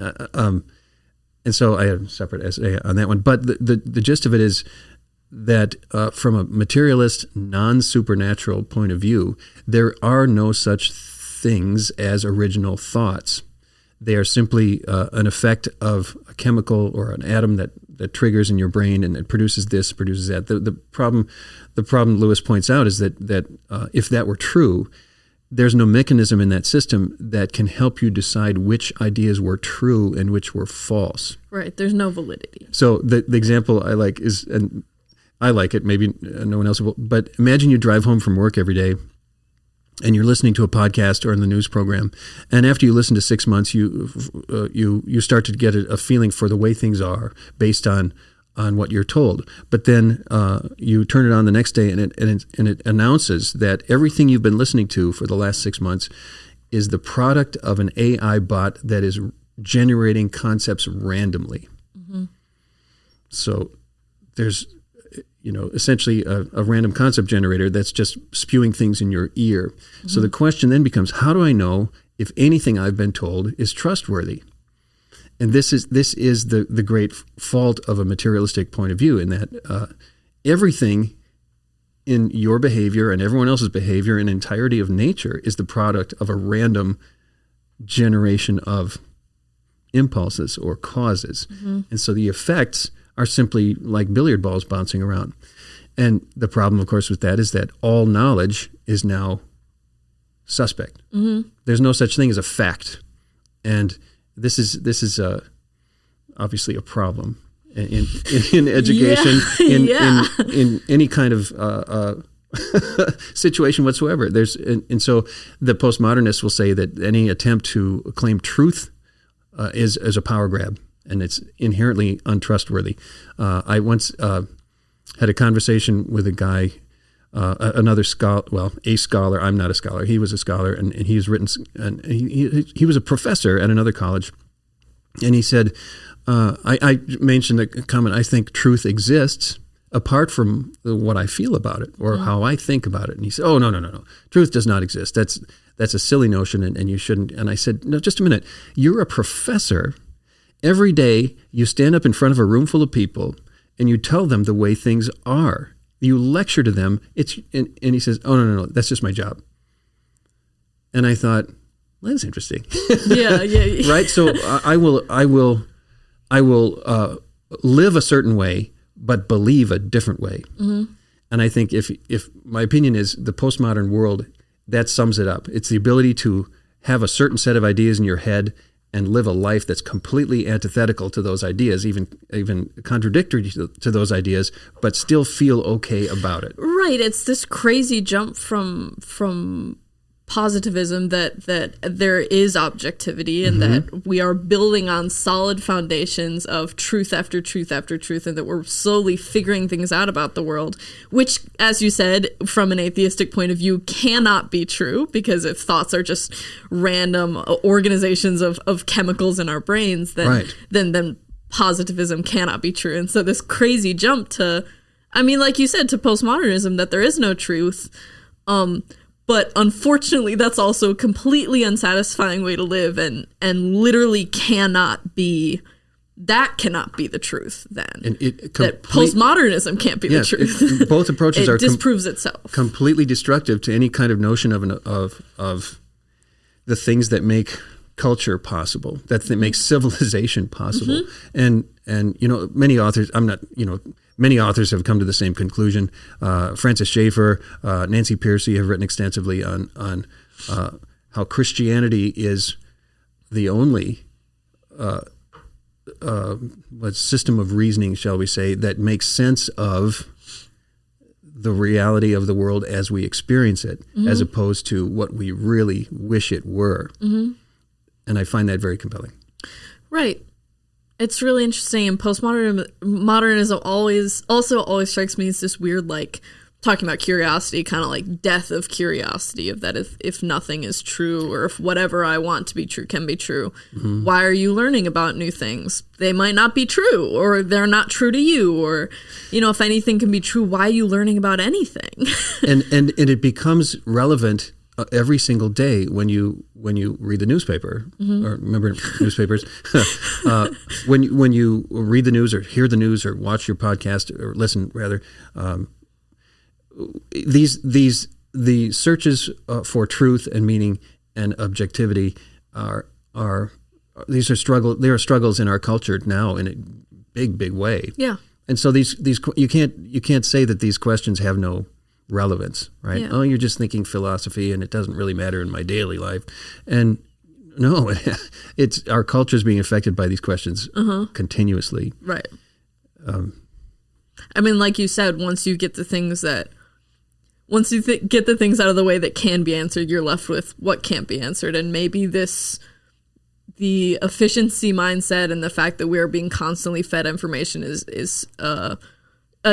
so I have a separate essay on that one. But the gist of it is that from a materialist, non-supernatural point of view, there are no such things as original thoughts. They are simply an effect of a chemical or an atom that triggers in your brain and it produces this, produces that. The problem Lewis points out is that if that were true, there's no mechanism in that system that can help you decide which ideas were true and which were false. Right. There's no validity. So the example I like is, and I like it, maybe no one else will, but imagine you drive home from work every day and you're listening to a podcast or in the news program, and after you listen to 6 months, you start to get a feeling for the way things are based on on what you're told. But then you turn it on the next day, and it announces that everything you've been listening to for the last 6 months is the product of an AI bot that is generating concepts randomly. Mm-hmm. So there's, essentially a random concept generator that's just spewing things in your ear. Mm-hmm. So the question then becomes, how do I know if anything I've been told is trustworthy? And this is the great fault of a materialistic point of view, in that everything in your behavior and everyone else's behavior and entirety of nature is the product of a random generation of impulses or causes. Mm-hmm. And so the effects are simply like billiard balls bouncing around. And the problem, of course, with that is that all knowledge is now suspect. Mm-hmm. There's no such thing as a fact. And this is obviously a problem in education, in any kind of situation whatsoever. And so the postmodernists will say that any attempt to claim truth is a power grab, and it's inherently untrustworthy. I once had a conversation with a guy, another scholar. Well, a scholar. I'm not a scholar. He was a scholar, and he's written. And he was a professor at another college, and he said, I mentioned the comment. I think truth exists apart from what I feel about it or how I think about it. And he said, "Oh, no. Truth does not exist. That's a silly notion, and you shouldn't." And I said, "No, just a minute. You're a professor. Every day you stand up in front of a room full of people and you tell them the way things are. You lecture to them." And he says, "Oh, no. That's just my job." And I thought, well, that's interesting. Yeah. Right. So I will live a certain way, but believe a different way. Mm-hmm. And I think if my opinion is the postmodern world, that sums it up. It's the ability to have a certain set of ideas in your head and live a life that's completely antithetical to those ideas, even contradictory to those ideas, but still feel okay about it. Right. It's this crazy jump from positivism that there is objectivity and that we are building on solid foundations of truth after truth after truth, and that we're slowly figuring things out about the world, which, as you said, from an atheistic point of view, cannot be true, because if thoughts are just random organizations of chemicals in our brains, then positivism cannot be true. And so this crazy jump to, like you said, to postmodernism, that there is no truth. But unfortunately, that's also a completely unsatisfying way to live, and literally cannot be the truth then. And that postmodernism can't be the truth. Both approaches it disproves itself. Completely destructive to any kind of notion of the things that make culture possible, that make civilization possible. Mm-hmm. And many authors, many authors have come to the same conclusion. Francis Schaeffer, Nancy Pearcey have written extensively on how Christianity is the only system of reasoning, shall we say, that makes sense of the reality of the world as we experience it, as opposed to what we really wish it were. Mm-hmm. And I find that very compelling. Right. It's really interesting, and postmodernism always strikes me as this weird, talking about curiosity, kind of like death of curiosity, of that if nothing is true, or if whatever I want to be true can be true, why are you learning about new things? They might not be true, or they're not true to you, or, if anything can be true, why are you learning about anything? and it becomes relevant every single day when you read the newspaper, or remember newspapers, when you read the news or hear the news or watch your podcast or listen rather, the searches for truth and meaning and objectivity are struggles in our culture now in a big way. Yeah. And so these you can't say that these questions have no relevance, right? Yeah. Oh, you're just thinking philosophy and it doesn't really matter in my daily life. And no, it's our culture is being affected by these questions continuously. Right. Like you said, once you get the things out of the way that can be answered, you're left with what can't be answered. And maybe this the efficiency mindset and the fact that we are being constantly fed information is a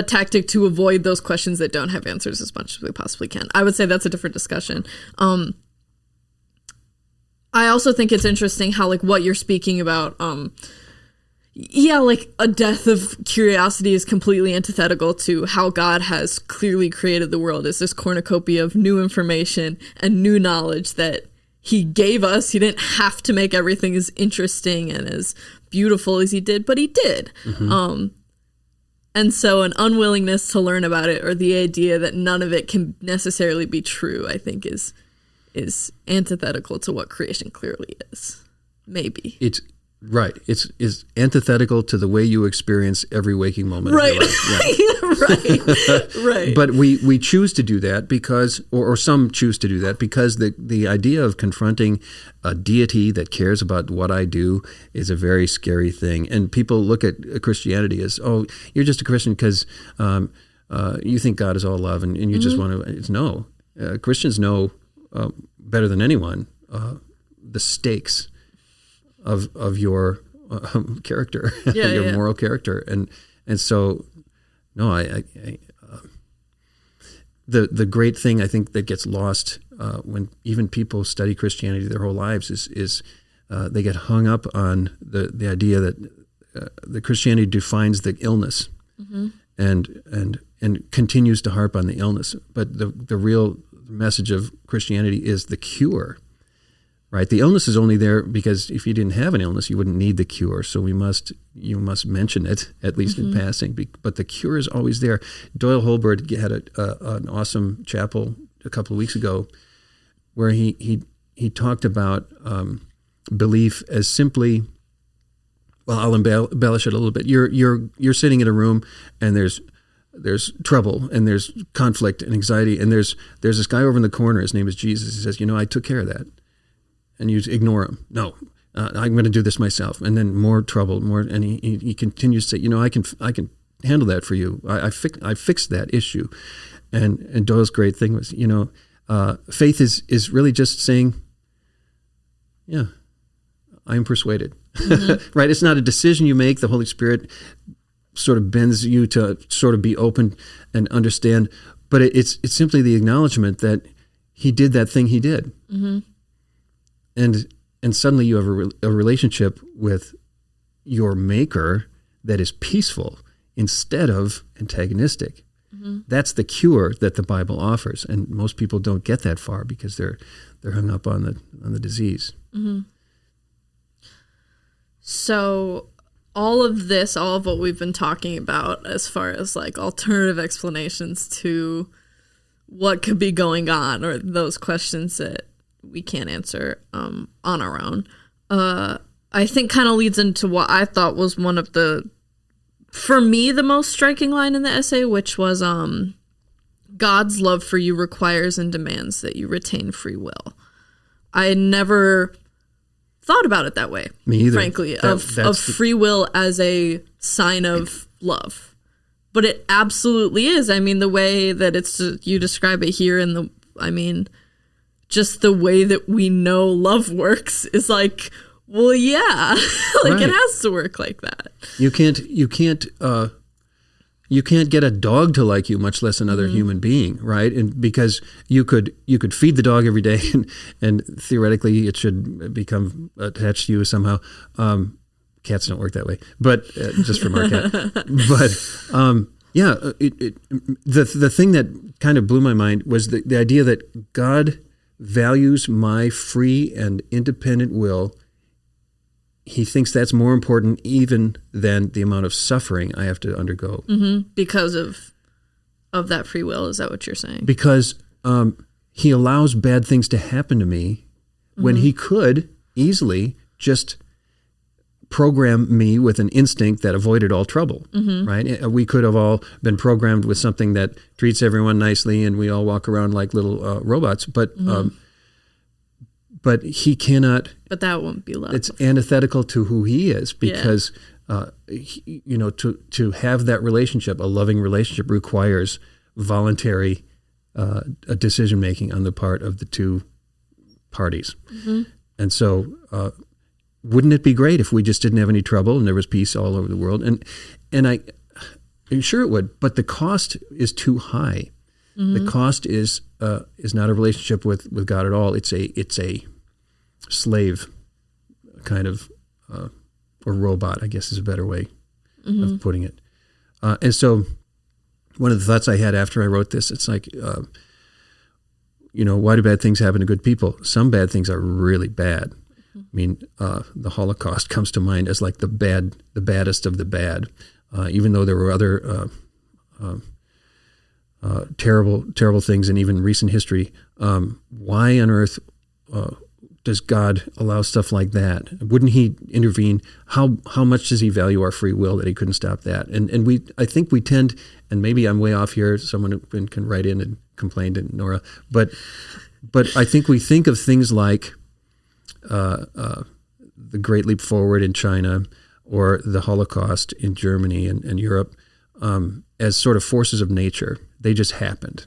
tactic to avoid those questions that don't have answers as much as we possibly can. I would say that's a different discussion. I also think it's interesting how, like, what you're speaking about, like a death of curiosity is completely antithetical to how God has clearly created the world as this cornucopia of new information and new knowledge that he gave us. He didn't have to make everything as interesting and as beautiful as he did, but he did. And so an unwillingness to learn about it, or the idea that none of it can necessarily be true, I think is antithetical to what creation clearly is. Maybe. It's right. It's antithetical to the way you experience every waking moment of your life. Yeah. Right. But we choose to do that because, or some choose to do that because the idea of confronting a deity that cares about what I do is a very scary thing. And people look at Christianity as, oh, you're just a Christian because you think God is all love and you just want to. It's no. Christians know better than anyone the stakes of your character, your moral character, and so no, the great thing I think that gets lost when even people study Christianity their whole lives is they get hung up on the idea that the Christianity defines the illness and continues to harp on the illness, but the real message of Christianity is the cure. Right, the illness is only there because if you didn't have an illness, you wouldn't need the cure. So you must mention it at least in passing. But the cure is always there. Doyle Holberg had an awesome chapel a couple of weeks ago, where he talked about belief as simply. Well, I'll embellish it a little bit. You're sitting in a room and there's trouble and there's conflict and anxiety and there's this guy over in the corner. His name is Jesus. He says, I took care of that. And you ignore him. No, I'm going to do this myself. And then more trouble, more. And he continues to say, I can handle that for you. I fixed that issue. And Doyle's great thing was, faith is really just saying, yeah, I'm persuaded. Right? It's not a decision you make. The Holy Spirit sort of bends you to sort of be open and understand. But it's simply the acknowledgement that he did that thing he did. And suddenly you have a relationship with your maker that is peaceful instead of antagonistic. That's the cure that the Bible offers, and most people don't get that far because they're hung up on the disease. So all of what we've been talking about as far as like alternative explanations to what could be going on, or those questions that we can't answer on our own, I think kind of leads into what I thought was one of for me, the most striking line in the essay, which was God's love for you requires and demands that you retain free will. I had never thought about it that way. Me either. Frankly, of free will as a sign of love. But it absolutely is. I mean, the way that you describe it here, just the way that we know love works is like, well, yeah, right. It has to work like that. You can't get a dog to like you, much less another human being, right? And because you could feed the dog every day, and theoretically it should become attached to you somehow. Cats don't work that way, but just from our cat. But the thing that kind of blew my mind was the idea that God values my free and independent will. He thinks that's more important even than the amount of suffering I have to undergo. Because of that free will, is that what you're saying? Because he allows bad things to happen to me when he could easily just program me with an instinct that avoided all trouble, right? We could have all been programmed with something that treats everyone nicely and we all walk around like little robots, but he cannot. But that won't be love. It's antithetical to who he is because, to have that relationship, a loving relationship, requires voluntary decision making on the part of the two parties, and so wouldn't it be great if we just didn't have any trouble and there was peace all over the world? And I'm sure it would, but the cost is too high. The cost is not a relationship with God at all. It's a slave kind of or robot, I guess is a better way of putting it. And so one of the thoughts I had after I wrote this, it's like, why do bad things happen to good people? Some bad things are really bad. I mean, the Holocaust comes to mind as like the baddest of the bad, even though there were other terrible things in even recent history. Why on earth does God allow stuff like that? Wouldn't He intervene? How much does He value our free will that He couldn't stop that? And I think we tend, and maybe I'm way off here. Someone can write in and complain to Norah, but I think we think of things like the Great Leap Forward in China or the Holocaust in Germany and Europe as sort of forces of nature. They just happened.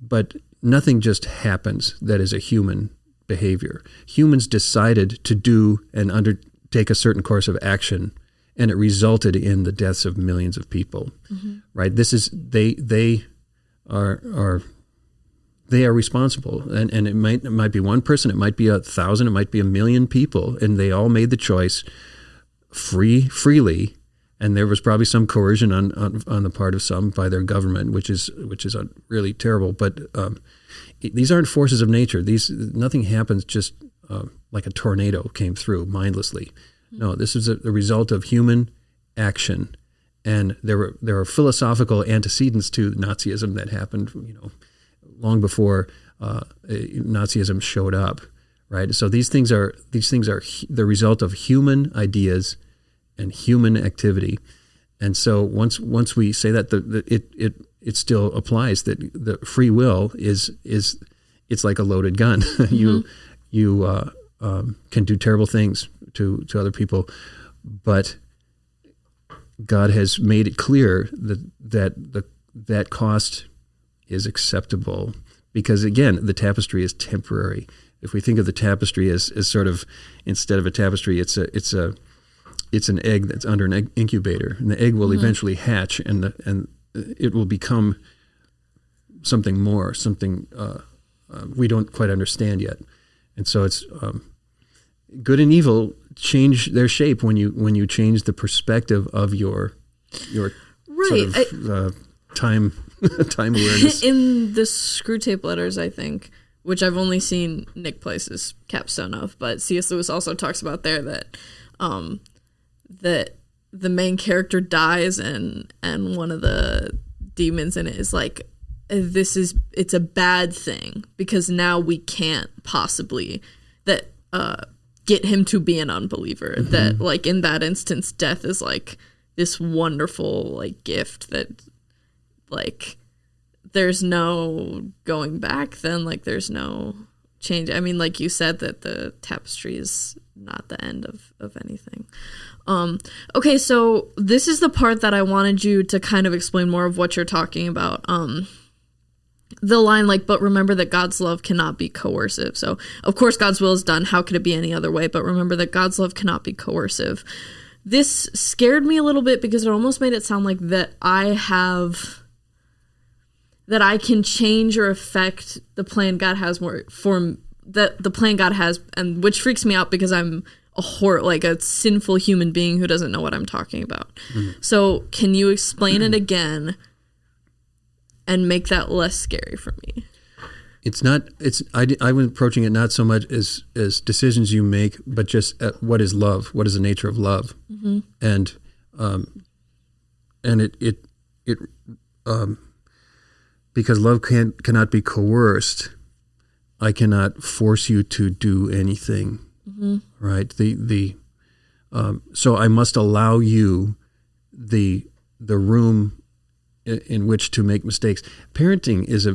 But nothing just happens that is a human behavior. Humans decided to do and undertake a certain course of action, and it resulted in the deaths of millions of people. Right? This is they are responsible, and it might be one person, it might be 1,000, it might be 1,000,000 people, and they all made the choice freely. And there was probably some coercion on the part of some by their government, which is really terrible. But these aren't forces of nature. Nothing happens just like a tornado came through mindlessly. No, this is a result of human action, and there are philosophical antecedents to Nazism that happened, long before Nazism showed up. Right. So these things are the result of human ideas and human activity. And so once we say that, it still applies, that the free will is it's like a loaded gun. You can do terrible things to other people, but God has made it clear that cost is acceptable, because again, the tapestry is temporary. If we think of the tapestry as sort of, instead of a tapestry, it's an egg that's under an incubator, and the egg will eventually hatch, and it will become something more, something we don't quite understand yet. And so it's good and evil change their shape when you change the perspective of your right. sort of time awareness. In the Screw Tape Letters, I think, which I've only seen Nick Place's capstone of, but C.S. Lewis also talks about there that the main character dies, and one of the demons in it is like, it's a bad thing because now we can't possibly get him to be an unbeliever. That like in that instance, death is like this wonderful like gift that like there's no going back. Then like there's no change. I mean, like you said, that the tapestry is not the end of anything. Okay, so this is the part that I wanted you to kind of explain more of what you're talking about. The line, like, but remember that God's love cannot be coercive. So, of course, God's will is done. How could it be any other way? But remember that God's love cannot be coercive. This scared me a little bit because it almost made it sound like that I can change or affect the plan God has the plan God has, and which freaks me out because I'm a sinful human being who doesn't know what I'm talking about. So can you explain it again and make that less scary for me? I was approaching it not so much as decisions you make, but just what is love? What is the nature of love? And it because love cannot be coerced, I cannot force you to do anything. Right. So I must allow you the room in which to make mistakes. Parenting is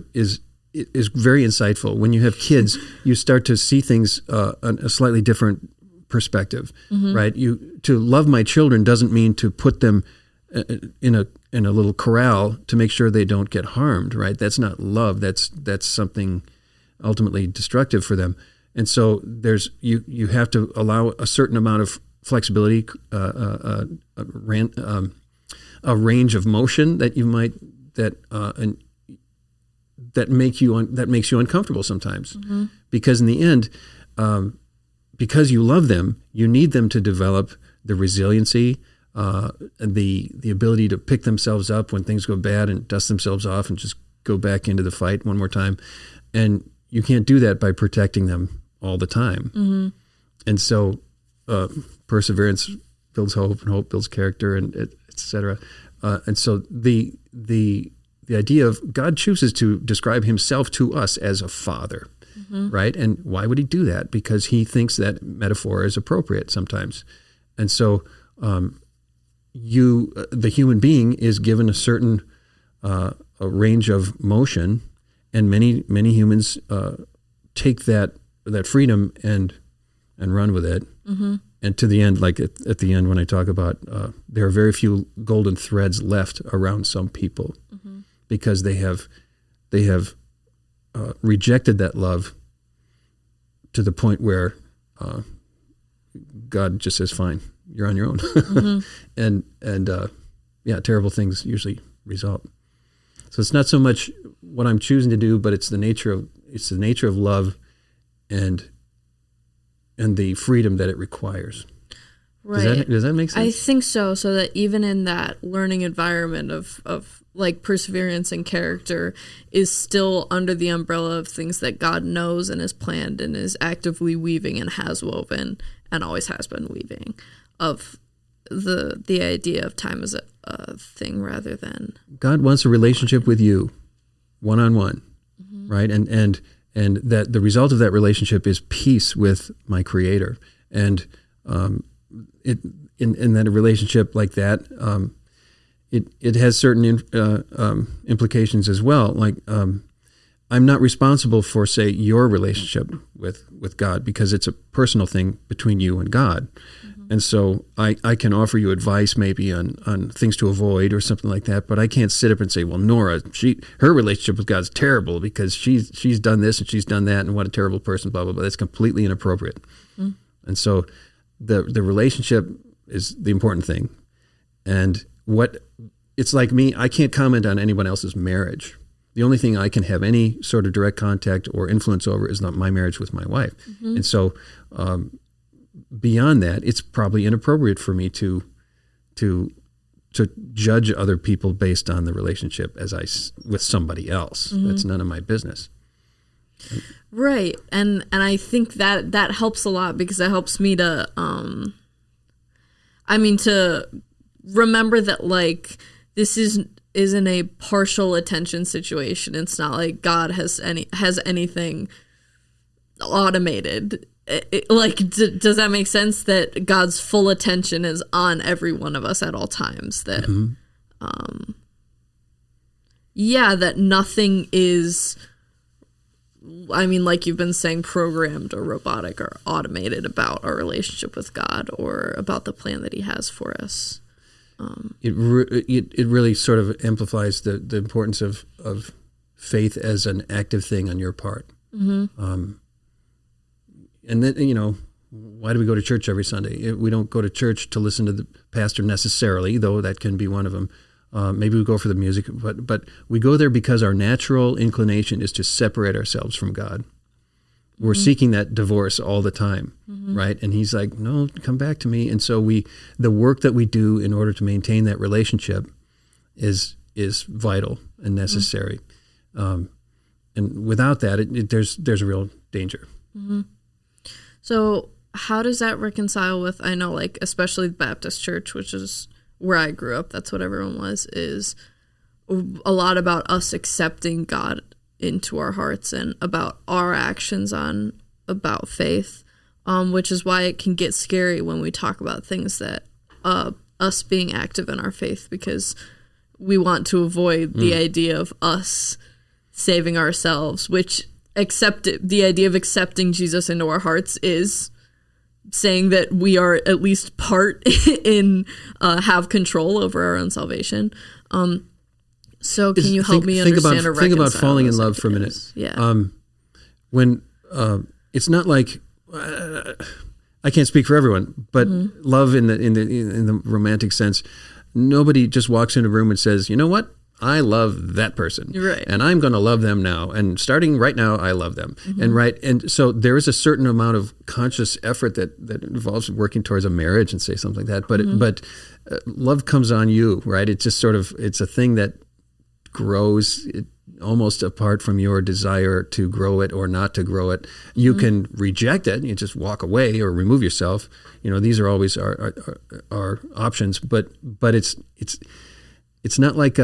very insightful. When you have kids, you start to see things on a slightly different perspective. Right. To love my children doesn't mean to put them in a little corral to make sure they don't get harmed. Right. That's not love. That's something ultimately destructive for them. And so you have to allow a certain amount of flexibility, a range of motion that you might that makes you uncomfortable sometimes, because in the end, because you love them, you need them to develop the resiliency, the ability to pick themselves up when things go bad and dust themselves off and just go back into the fight one more time. And you can't do that by protecting them all the time. And so perseverance builds hope, and hope builds character, and et cetera. And so the idea of God chooses to describe himself to us as a father, right? And why would he do that? Because he thinks that metaphor is appropriate sometimes. And so the human being is given a certain a range of motion, and many humans take that freedom and run with it. And to the end, like at the end when I talk about there are very few golden threads left around some people, because they have rejected that love to the point where God just says, fine, you're on your own. and terrible things usually result. So it's not so much what I'm choosing to do, but it's the nature of love and the freedom that it requires. Right. Does that make sense? I think so. So that even in that learning environment of like perseverance and character is still under the umbrella of things that God knows and has planned and is actively weaving and has woven and always has been weaving, of the idea of time as a thing rather than God wants a relationship with you, one-on-one, right? And that the result of that relationship is peace with my Creator. And in that relationship like that, it has certain implications as well. Like I'm not responsible for, say, your relationship with God, because it's a personal thing between you and God. And so I can offer you advice maybe on things to avoid or something like that, but I can't sit up and say, well, Norah, her relationship with God is terrible because she's done this and she's done that, and what a terrible person, blah, blah, blah. That's completely inappropriate. And so the relationship is the important thing. And it's like me, I can't comment on anyone else's marriage. The only thing I can have any sort of direct contact or influence over is not my marriage with my wife. And so beyond that, it's probably inappropriate for me to judge other people based on the relationship with somebody else. That's none of my business. Right. And I think that helps a lot, because it helps me to to remember that, like, this isn't a partial attention situation. It's not like God has anything automated. Does that make sense? That God's full attention is on every one of us at all times. That, that nothing is, like you've been saying, programmed or robotic or automated about our relationship with God or about the plan that he has for us. It really sort of amplifies the importance of faith as an active thing on your part. And then, why do we go to church every Sunday? We don't go to church to listen to the pastor necessarily, though that can be one of them. Maybe we go for the music, but we go there because our natural inclination is to separate ourselves from God. We're seeking that divorce all the time, right? And he's like, no, come back to me. And so the work that we do in order to maintain that relationship is vital and necessary. And without that, there's a real danger. So how does that reconcile with, I know, like, especially the Baptist church, which is where I grew up, that's what everyone was, is a lot about us accepting God into our hearts and about our actions about faith, which is why it can get scary when we talk about things that us being active in our faith, because we want to avoid the idea of us saving ourselves, which the idea of accepting Jesus into our hearts is saying that we are at least part in have control over our own salvation. So can you help me understand or reconcile? Think about falling in love for a minute. Yeah. When it's not like I can't speak for everyone, but love in the romantic sense, nobody just walks in a room and says, you know what? I love that person, right, and I'm going to love them now. And starting right now, I love them, and so there is a certain amount of conscious effort that involves working towards a marriage and say something like that. But love comes on you, right? It's just sort of it's a thing that grows almost apart from your desire to grow it or not to grow it. You can reject it, you just walk away or remove yourself. These are always our options, but it's not like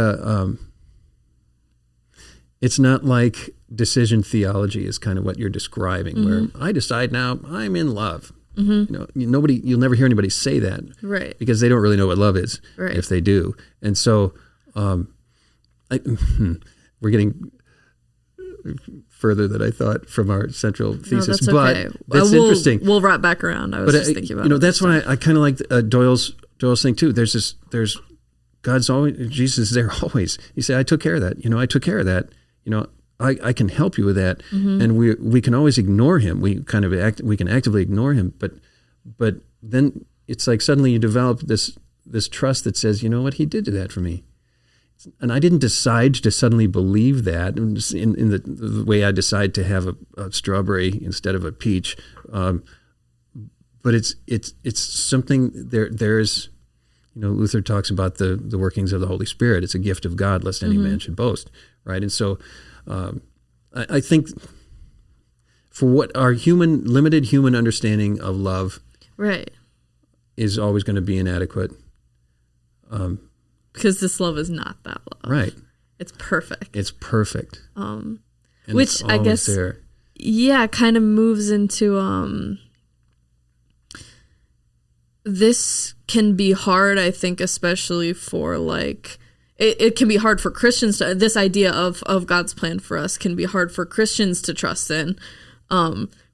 it's not like decision theology is kind of what you're describing, where I decide now I'm in love. You'll never hear anybody say that, right? Because they don't really know what love is, right, if they do. And so, we're getting further than I thought from our central thesis, that's okay. But that's interesting. We'll wrap back around. I was just thinking about it. That's why I kind of like Doyle's thing too. There's God's always, Jesus is there always. He said, I took care of that. I took care of that. I can help you with that. And we can always ignore him. We can actively ignore him. But then it's like suddenly you develop this trust that says, you know what, he did do that for me. And I didn't decide to suddenly believe that in the way I decide to have a strawberry instead of a peach. But it's something there's, Luther talks about the workings of the Holy Spirit. It's a gift of God, lest any man should boast, right? And so I think for what our limited human understanding of love, right, is always going to be inadequate. Because this love is not that love. Right. It's perfect. It's perfect. Which I guess, kind of moves into... this can be hard, I think, especially for it can be hard for Christians to, this idea of God's plan for us can be hard for Christians to trust in.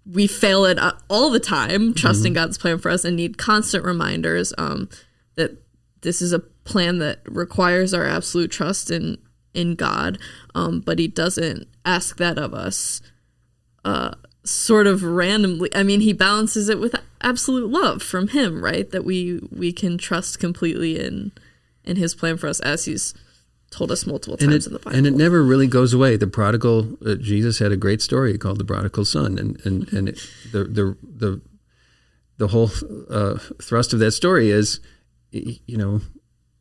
We fail it all the time, trusting God's plan for us, and need constant reminders that this is a plan that requires our absolute trust in God, but he doesn't ask that of us sort of randomly. I mean, he balances it with absolute love from him, right? That we can trust completely in his plan for us, as he's told us multiple times in the Bible. And it never really goes away. The prodigal, Jesus had a great story called the prodigal son, and the whole thrust of that story is,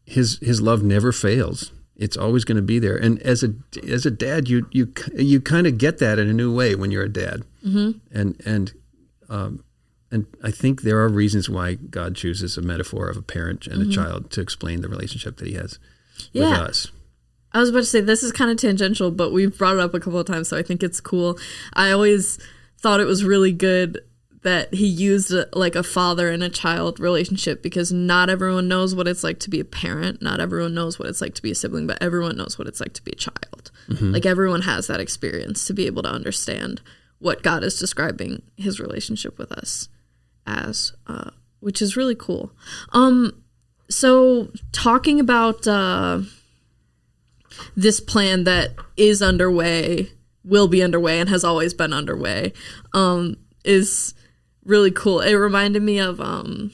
his love never fails. It's always going to be there. And as a dad, you kind of get that in a new way when you're a dad. And I think there are reasons why God chooses a metaphor of a parent and a child to explain the relationship that he has with us. I was about to say, this is kind of tangential, but we've brought it up a couple of times, so I think it's cool. I always thought it was really good that he used a father and a child relationship, because not everyone knows what it's like to be a parent. Not everyone knows what it's like to be a sibling, but everyone knows what it's like to be a child. Everyone has that experience to be able to understand what God is describing his relationship with us as, which is really cool. So talking about this plan that is underway, will be underway, and has always been underway, is really cool. It reminded me of and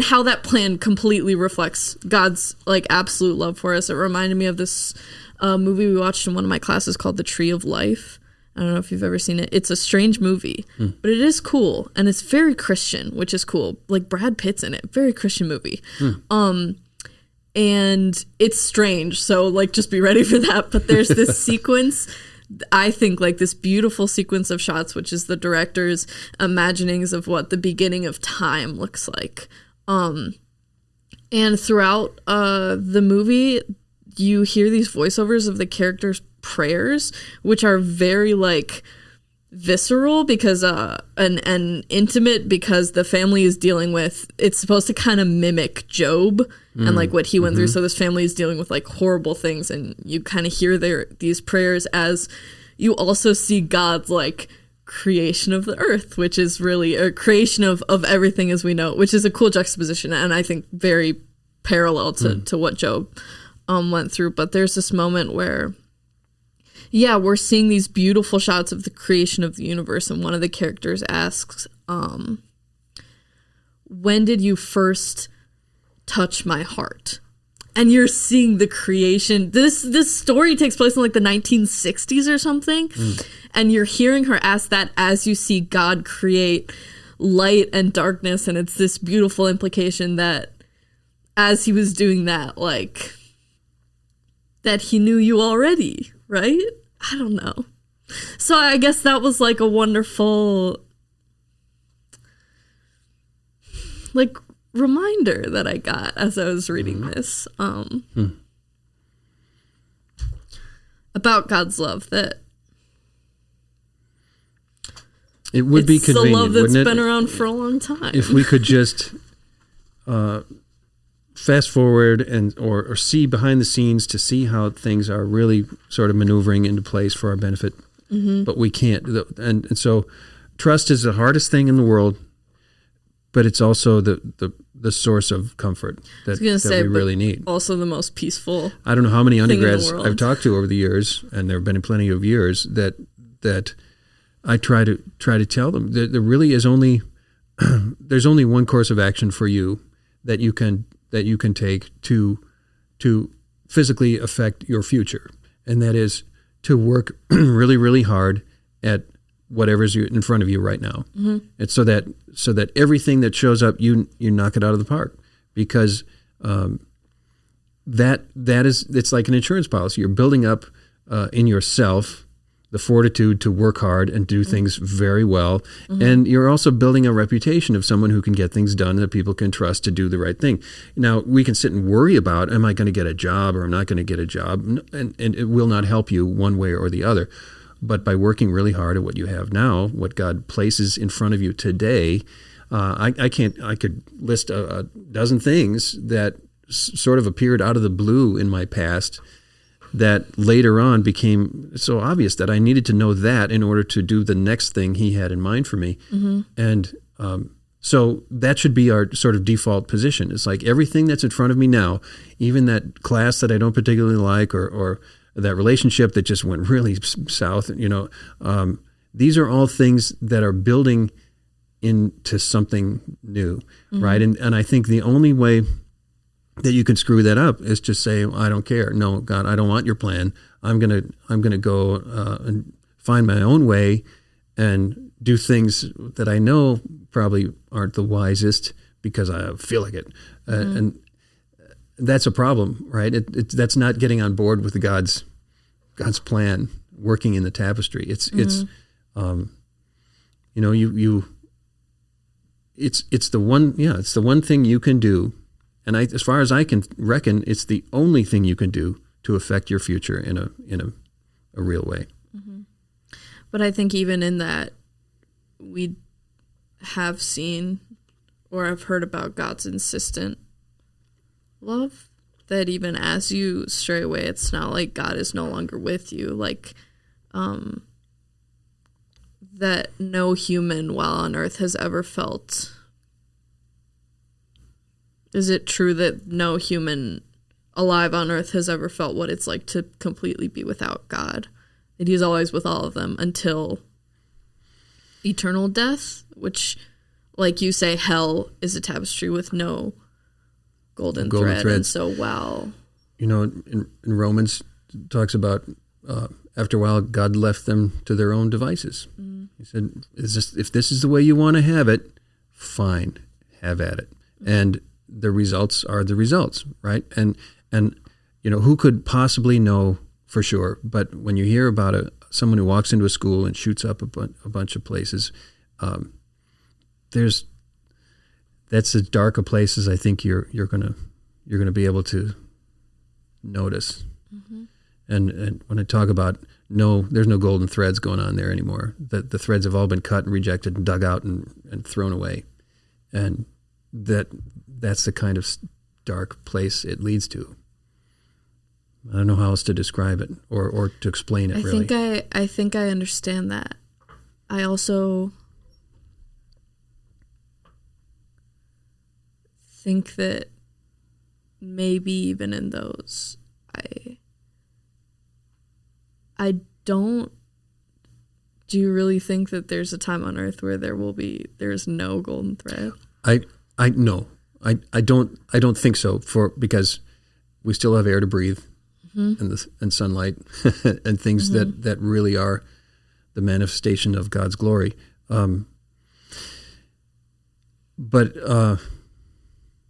how that plan completely reflects God's absolute love for us. It reminded me of this movie we watched in one of my classes called The Tree of Life. I don't know if you've ever seen it. It's a strange movie, but it is cool, and it's very Christian, which is cool. Brad Pitt's in it. Very Christian movie. And it's strange, so just be ready for that. But there's this sequence, I think, this beautiful sequence of shots, which is the director's imaginings of what the beginning of time looks like. And throughout the movie, you hear these voiceovers of the characters' prayers, which are very visceral because and intimate, because the family is dealing with, it's supposed to kind of mimic Job and what he went through. So this family is dealing with horrible things, and you kind of hear these prayers as you also see God's creation of the earth, which is really a creation of everything as we know, which is a cool juxtaposition, and I think very parallel to what Job went through. But there's this moment where yeah, we're seeing these beautiful shots of the creation of the universe, and one of the characters asks, when did you first touch my heart? And you're seeing the creation. This story takes place in like the 1960s or something. And you're hearing her ask that as you see God create light and darkness. And it's this beautiful implication that as he was doing that, like, that he knew you already, right? I don't know. So I guess that was like a wonderful, like, reminder that I got as I was reading this about God's love, that it would be convenient, the love that's wouldn't it, been around for a long time. if we could just fast forward and or see behind the scenes to see how things are really sort of maneuvering into place for our benefit, but we can't. And so trust is the hardest thing in the world, but it's also the source of comfort that we really need. Also the most peaceful. I don't know how many undergrads I've talked to over the years, and there have been plenty of years that I try to tell them that there really is only there's only one course of action for you that you can take to physically affect your future, and that is to work really, really hard at whatever's in front of you right now. And so that everything that shows up, you knock it out of the park, because it's like an insurance policy. You're building up in yourself the fortitude to work hard and do things very well. And you're also building a reputation of someone who can get things done, that people can trust to do the right thing. Now, we can sit and worry about, am I going to get a job or am I not going to get a job? And it will not help you one way or the other. But by working really hard at what you have now, what God places in front of you today, I could list a dozen things that sort of appeared out of the blue in my past that later on became so obvious that I needed to know that in order to do the next thing he had in mind for me. And so that should be our sort of default position. It's like everything that's in front of me now, even that class that I don't particularly like, or that relationship that just went really south, these are all things that are building into something new, right? And I think the only way that you can screw that up is just say, I don't care. No, God, I don't want your plan. I'm gonna go and find my own way and do things that I know probably aren't the wisest because I feel like it, and that's a problem, right? That's not getting on board with God's plan, working in the tapestry. It's the one thing you can do. And as far as I can reckon, it's the only thing you can do to affect your future in a real way. But I think even in that, we have seen or have heard about God's insistent love, that even as you stray away, it's not like God is no longer with you. Like, that no human while on earth has ever felt. Is it true that no human alive on earth has ever felt what it's like to completely be without God? That he's always with all of them until eternal death, which, like you say, hell is a tapestry with no golden thread. And so, wow. In Romans, it talks about after a while, God left them to their own devices. He said, if this is the way you want to have it, fine, have at it. And the results are the results, right? And who could possibly know for sure? But when you hear about someone who walks into a school and shoots up a bunch of places, that's as dark a place as I think you're gonna be able to notice. And when I talk about there's no golden threads going on there anymore. The threads have all been cut and rejected and dug out and thrown away, and that's the kind of dark place it leads to. I don't know how else to describe it or to explain it, really. I think I understand that. I also think that maybe even in those, I do you really think that there's a time on earth where there's no golden thread? No. I don't think so, because we still have air to breathe, and sunlight and things that really are the manifestation of God's glory.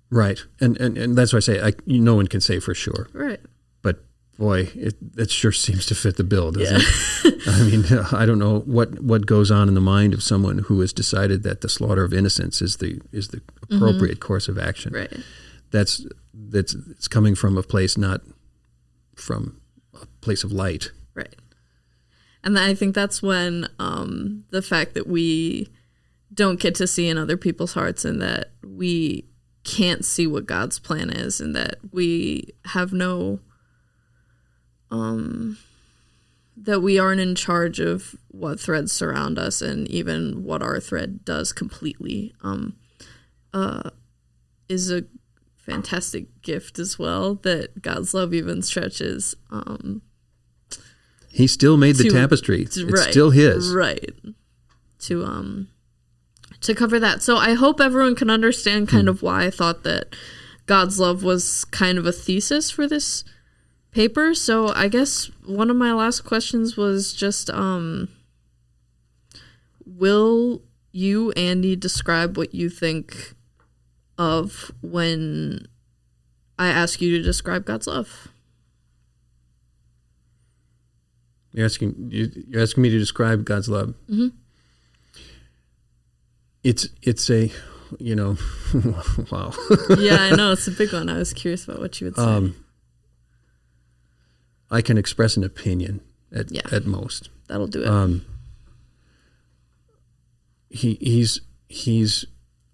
Right. And that's why I say no one can say for sure. Right. But boy, it sure seems to fit the bill, doesn't it? I mean, I don't know what goes on in the mind of someone who has decided that the slaughter of innocents is the appropriate course of action. Right. It's coming from a place, not from a place of light. Right. And I think that's when the fact that we don't get to see in other people's hearts, and that we can't see what God's plan is, and that we have no that we aren't in charge of what threads surround us, and even what our thread does completely, is a fantastic gift as well, that God's love even stretches. He still made the tapestry. It's still his. Right. To cover that. So I hope everyone can understand kind of why I thought that God's love was kind of a thesis for this paper. So I guess one of my last questions was just, will you, Andy, describe what you think of when I ask you to describe God's love? You're asking me to describe God's love. Mm-hmm. It's a, wow. Yeah, I know, it's a big one. I was curious about what you would say. I can express an opinion at most. That'll do it. He's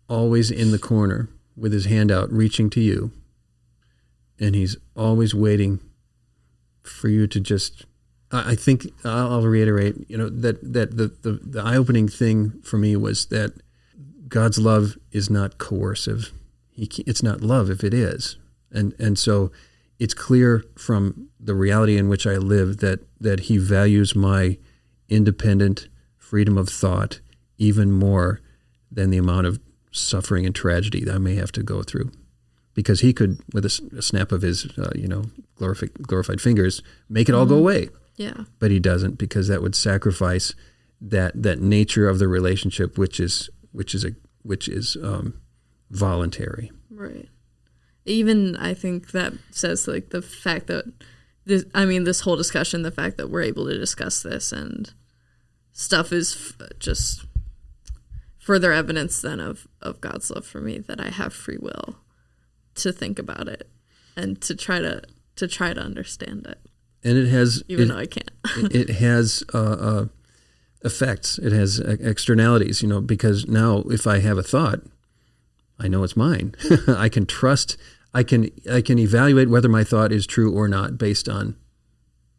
always in the corner with his hand out, reaching to you, and he's always waiting for you to just. I think I'll reiterate, that the eye-opening thing for me was that God's love is not coercive. It's not love if it is, and so it's clear from the reality in which I live that He values my independent freedom of thought even more than the amount of suffering and tragedy that I may have to go through, because He could, with a snap of His glorified fingers, make it all go away. Yeah, but He doesn't, because that would sacrifice that nature of the relationship, which is voluntary. Right. Even I think that says like the fact that this whole discussion, the fact that we're able to discuss this and stuff is just further evidence then of God's love for me, that I have free will to think about it and to try to understand it. And it has, even though I can't. It has effects. It has externalities. Because now if I have a thought, I know it's mine. I can trust. I can evaluate whether my thought is true or not based on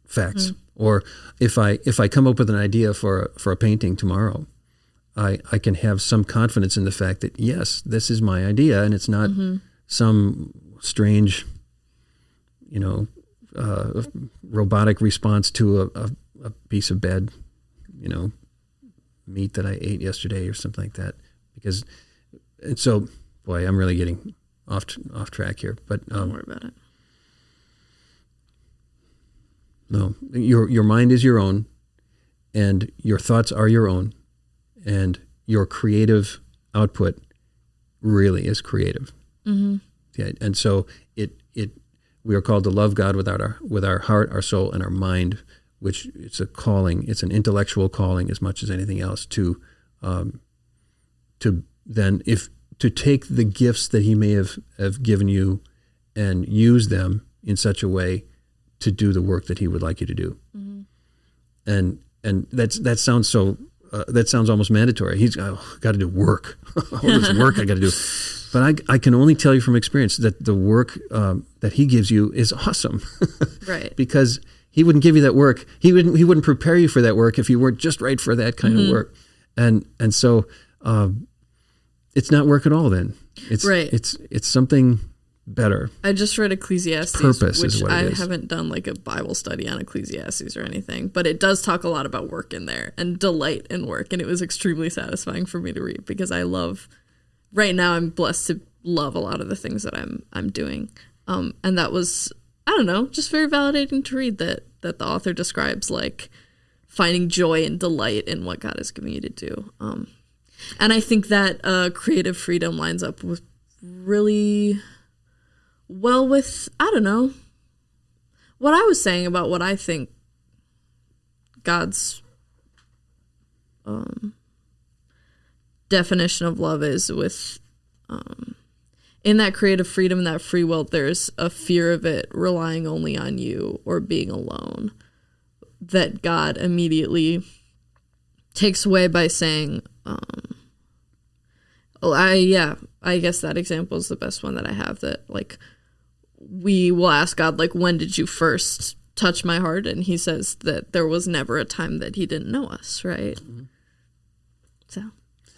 facts. Or if I come up with an idea for a painting tomorrow, I can have some confidence in the fact that yes, this is my idea, and it's not some strange, robotic response to a piece of bad, meat that I ate yesterday or something like that. And so, boy, I'm really getting off track here. But don't worry about it. No, your mind is your own, and your thoughts are your own, and your creative output really is creative. Mm-hmm. Yeah, and so we are called to love God with our heart, our soul, and our mind, which it's a calling. It's an intellectual calling as much as anything else to take the gifts that He may have given you and use them in such a way to do the work that He would like you to do. Mm-hmm. And that sounds so. That sounds almost mandatory. He's got to do work. All this work I got to do. But I can only tell you from experience that the work that He gives you is awesome. Right. Because He wouldn't give you that work. He wouldn't prepare you for that work if you weren't just right for that kind of work. And so it's not work at all then. It's right. It's something better. I just read Ecclesiastes, Purpose which is what I it is. haven't done like a Bible study on Ecclesiastes or anything, but it does talk a lot about work in there and delight in work, and it was extremely satisfying for me to read because I love. Right now, I'm blessed to love a lot of the things that I'm doing, and that was, I don't know, just very validating to read that the author describes like finding joy and delight in what God has given you to do, and I think that creative freedom lines up with really well with, I don't know, what I was saying about what I think God's definition of love is with, in that creative freedom, that free will, there's a fear of it relying only on you or being alone that God immediately takes away by saying, I guess that example is the best one that I have, that like we will ask God, like, when did you first touch my heart? And he says that there was never a time that he didn't know us, right? Mm-hmm. So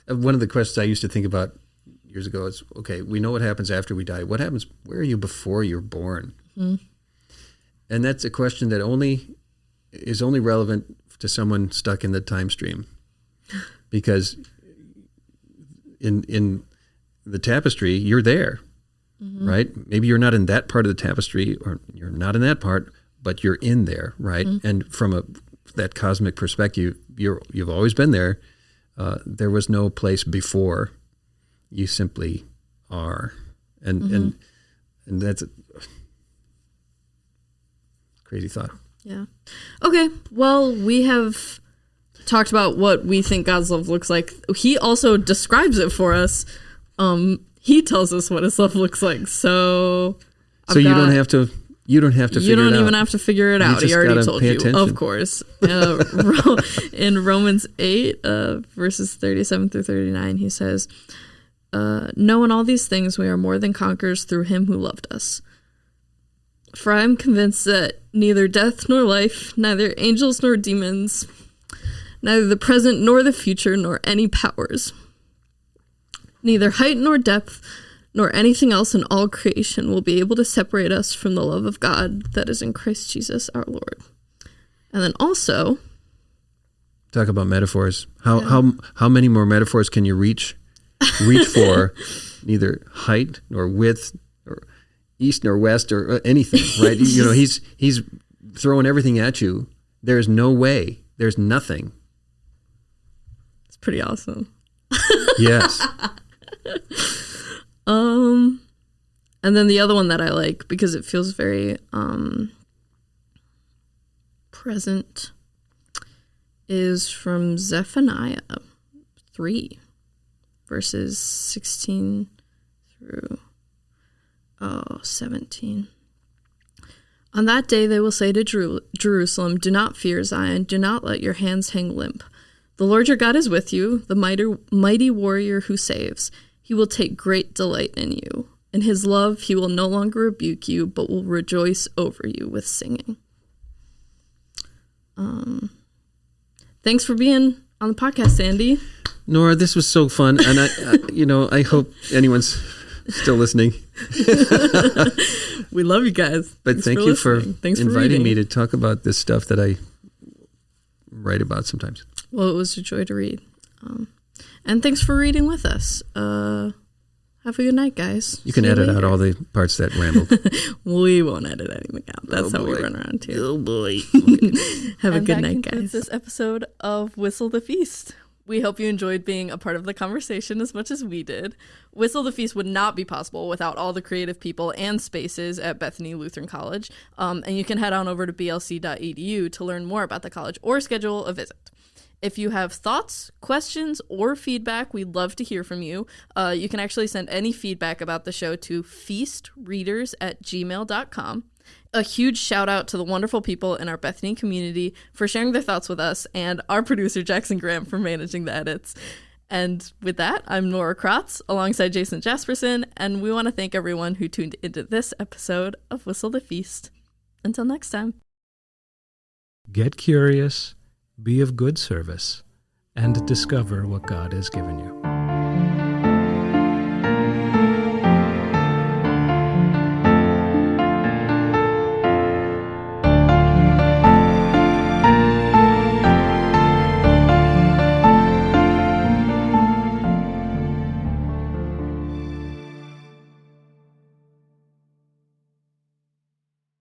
one of the questions I used to think about years ago is, okay, we know what happens after we die. What happens, where are you before you're born? Mm-hmm. And that's a question that is only relevant to someone stuck in the time stream, because in the tapestry, you're there, mm-hmm. right? Maybe you're not in that part of the tapestry, or you're not in that part, but you're in there, right? Mm-hmm. And from that cosmic perspective, you've always been there. There was no place before. You simply are, and mm-hmm. and that's a crazy thought. Yeah. Okay. Well, we have talked about what we think God's love looks like. He also describes it for us. He tells us what his love looks like. So you don't have to. You don't have to. You don't even have to figure it out. He already told you, of course. In Romans 8, verses 37 through 39, he says, "No, in all these things we are more than conquerors through him who loved us. For I am convinced that neither death nor life, neither angels nor demons, neither the present nor the future, nor any powers, neither height nor depth, nor anything else in all creation will be able to separate us from the love of God that is in Christ Jesus our Lord." And then also, talk about metaphors. How many more metaphors can you reach for? Neither height nor width or east nor west or anything, right? He's throwing everything at you. There's no way. There's nothing. It's pretty awesome. Yes. And then the other one that I like, because it feels very present, is from Zephaniah 3, verses 16 through 17. "On that day they will say to Jerusalem, 'Do not fear, Zion, do not let your hands hang limp. The Lord your God is with you, the mighty warrior who saves. He will take great delight in you. In his love he will no longer rebuke you, but will rejoice over you with singing.'" Thanks for being on the podcast, Andy. Norah, this was so fun, and I hope anyone's still listening. We love you guys. But thank you for inviting me to talk about this stuff that I write about sometimes. Well, it was a joy to read. And thanks for reading with us. Have a good night, guys. You can edit out all the parts that rambled. We won't edit anything out. That's how we run around, too. Oh, boy. Have a good night, guys. That concludes this episode of Whistle the Feast. We hope you enjoyed being a part of the conversation as much as we did. Whistle the Feast would not be possible without all the creative people and spaces at Bethany Lutheran College. And you can head on over to blc.edu to learn more about the college or schedule a visit. If you have thoughts, questions, or feedback, we'd love to hear from you. You can actually send any feedback about the show to feastreaders@gmail.com. A huge shout out to the wonderful people in our Bethany community for sharing their thoughts with us, and our producer, Jaksyn for managing the edits. And with that, I'm Norah Kratz alongside Jaspersen, and we want to thank everyone who tuned into this episode of Whistle the Feast. Until next time. Get curious, be of good service, and discover what God has given you.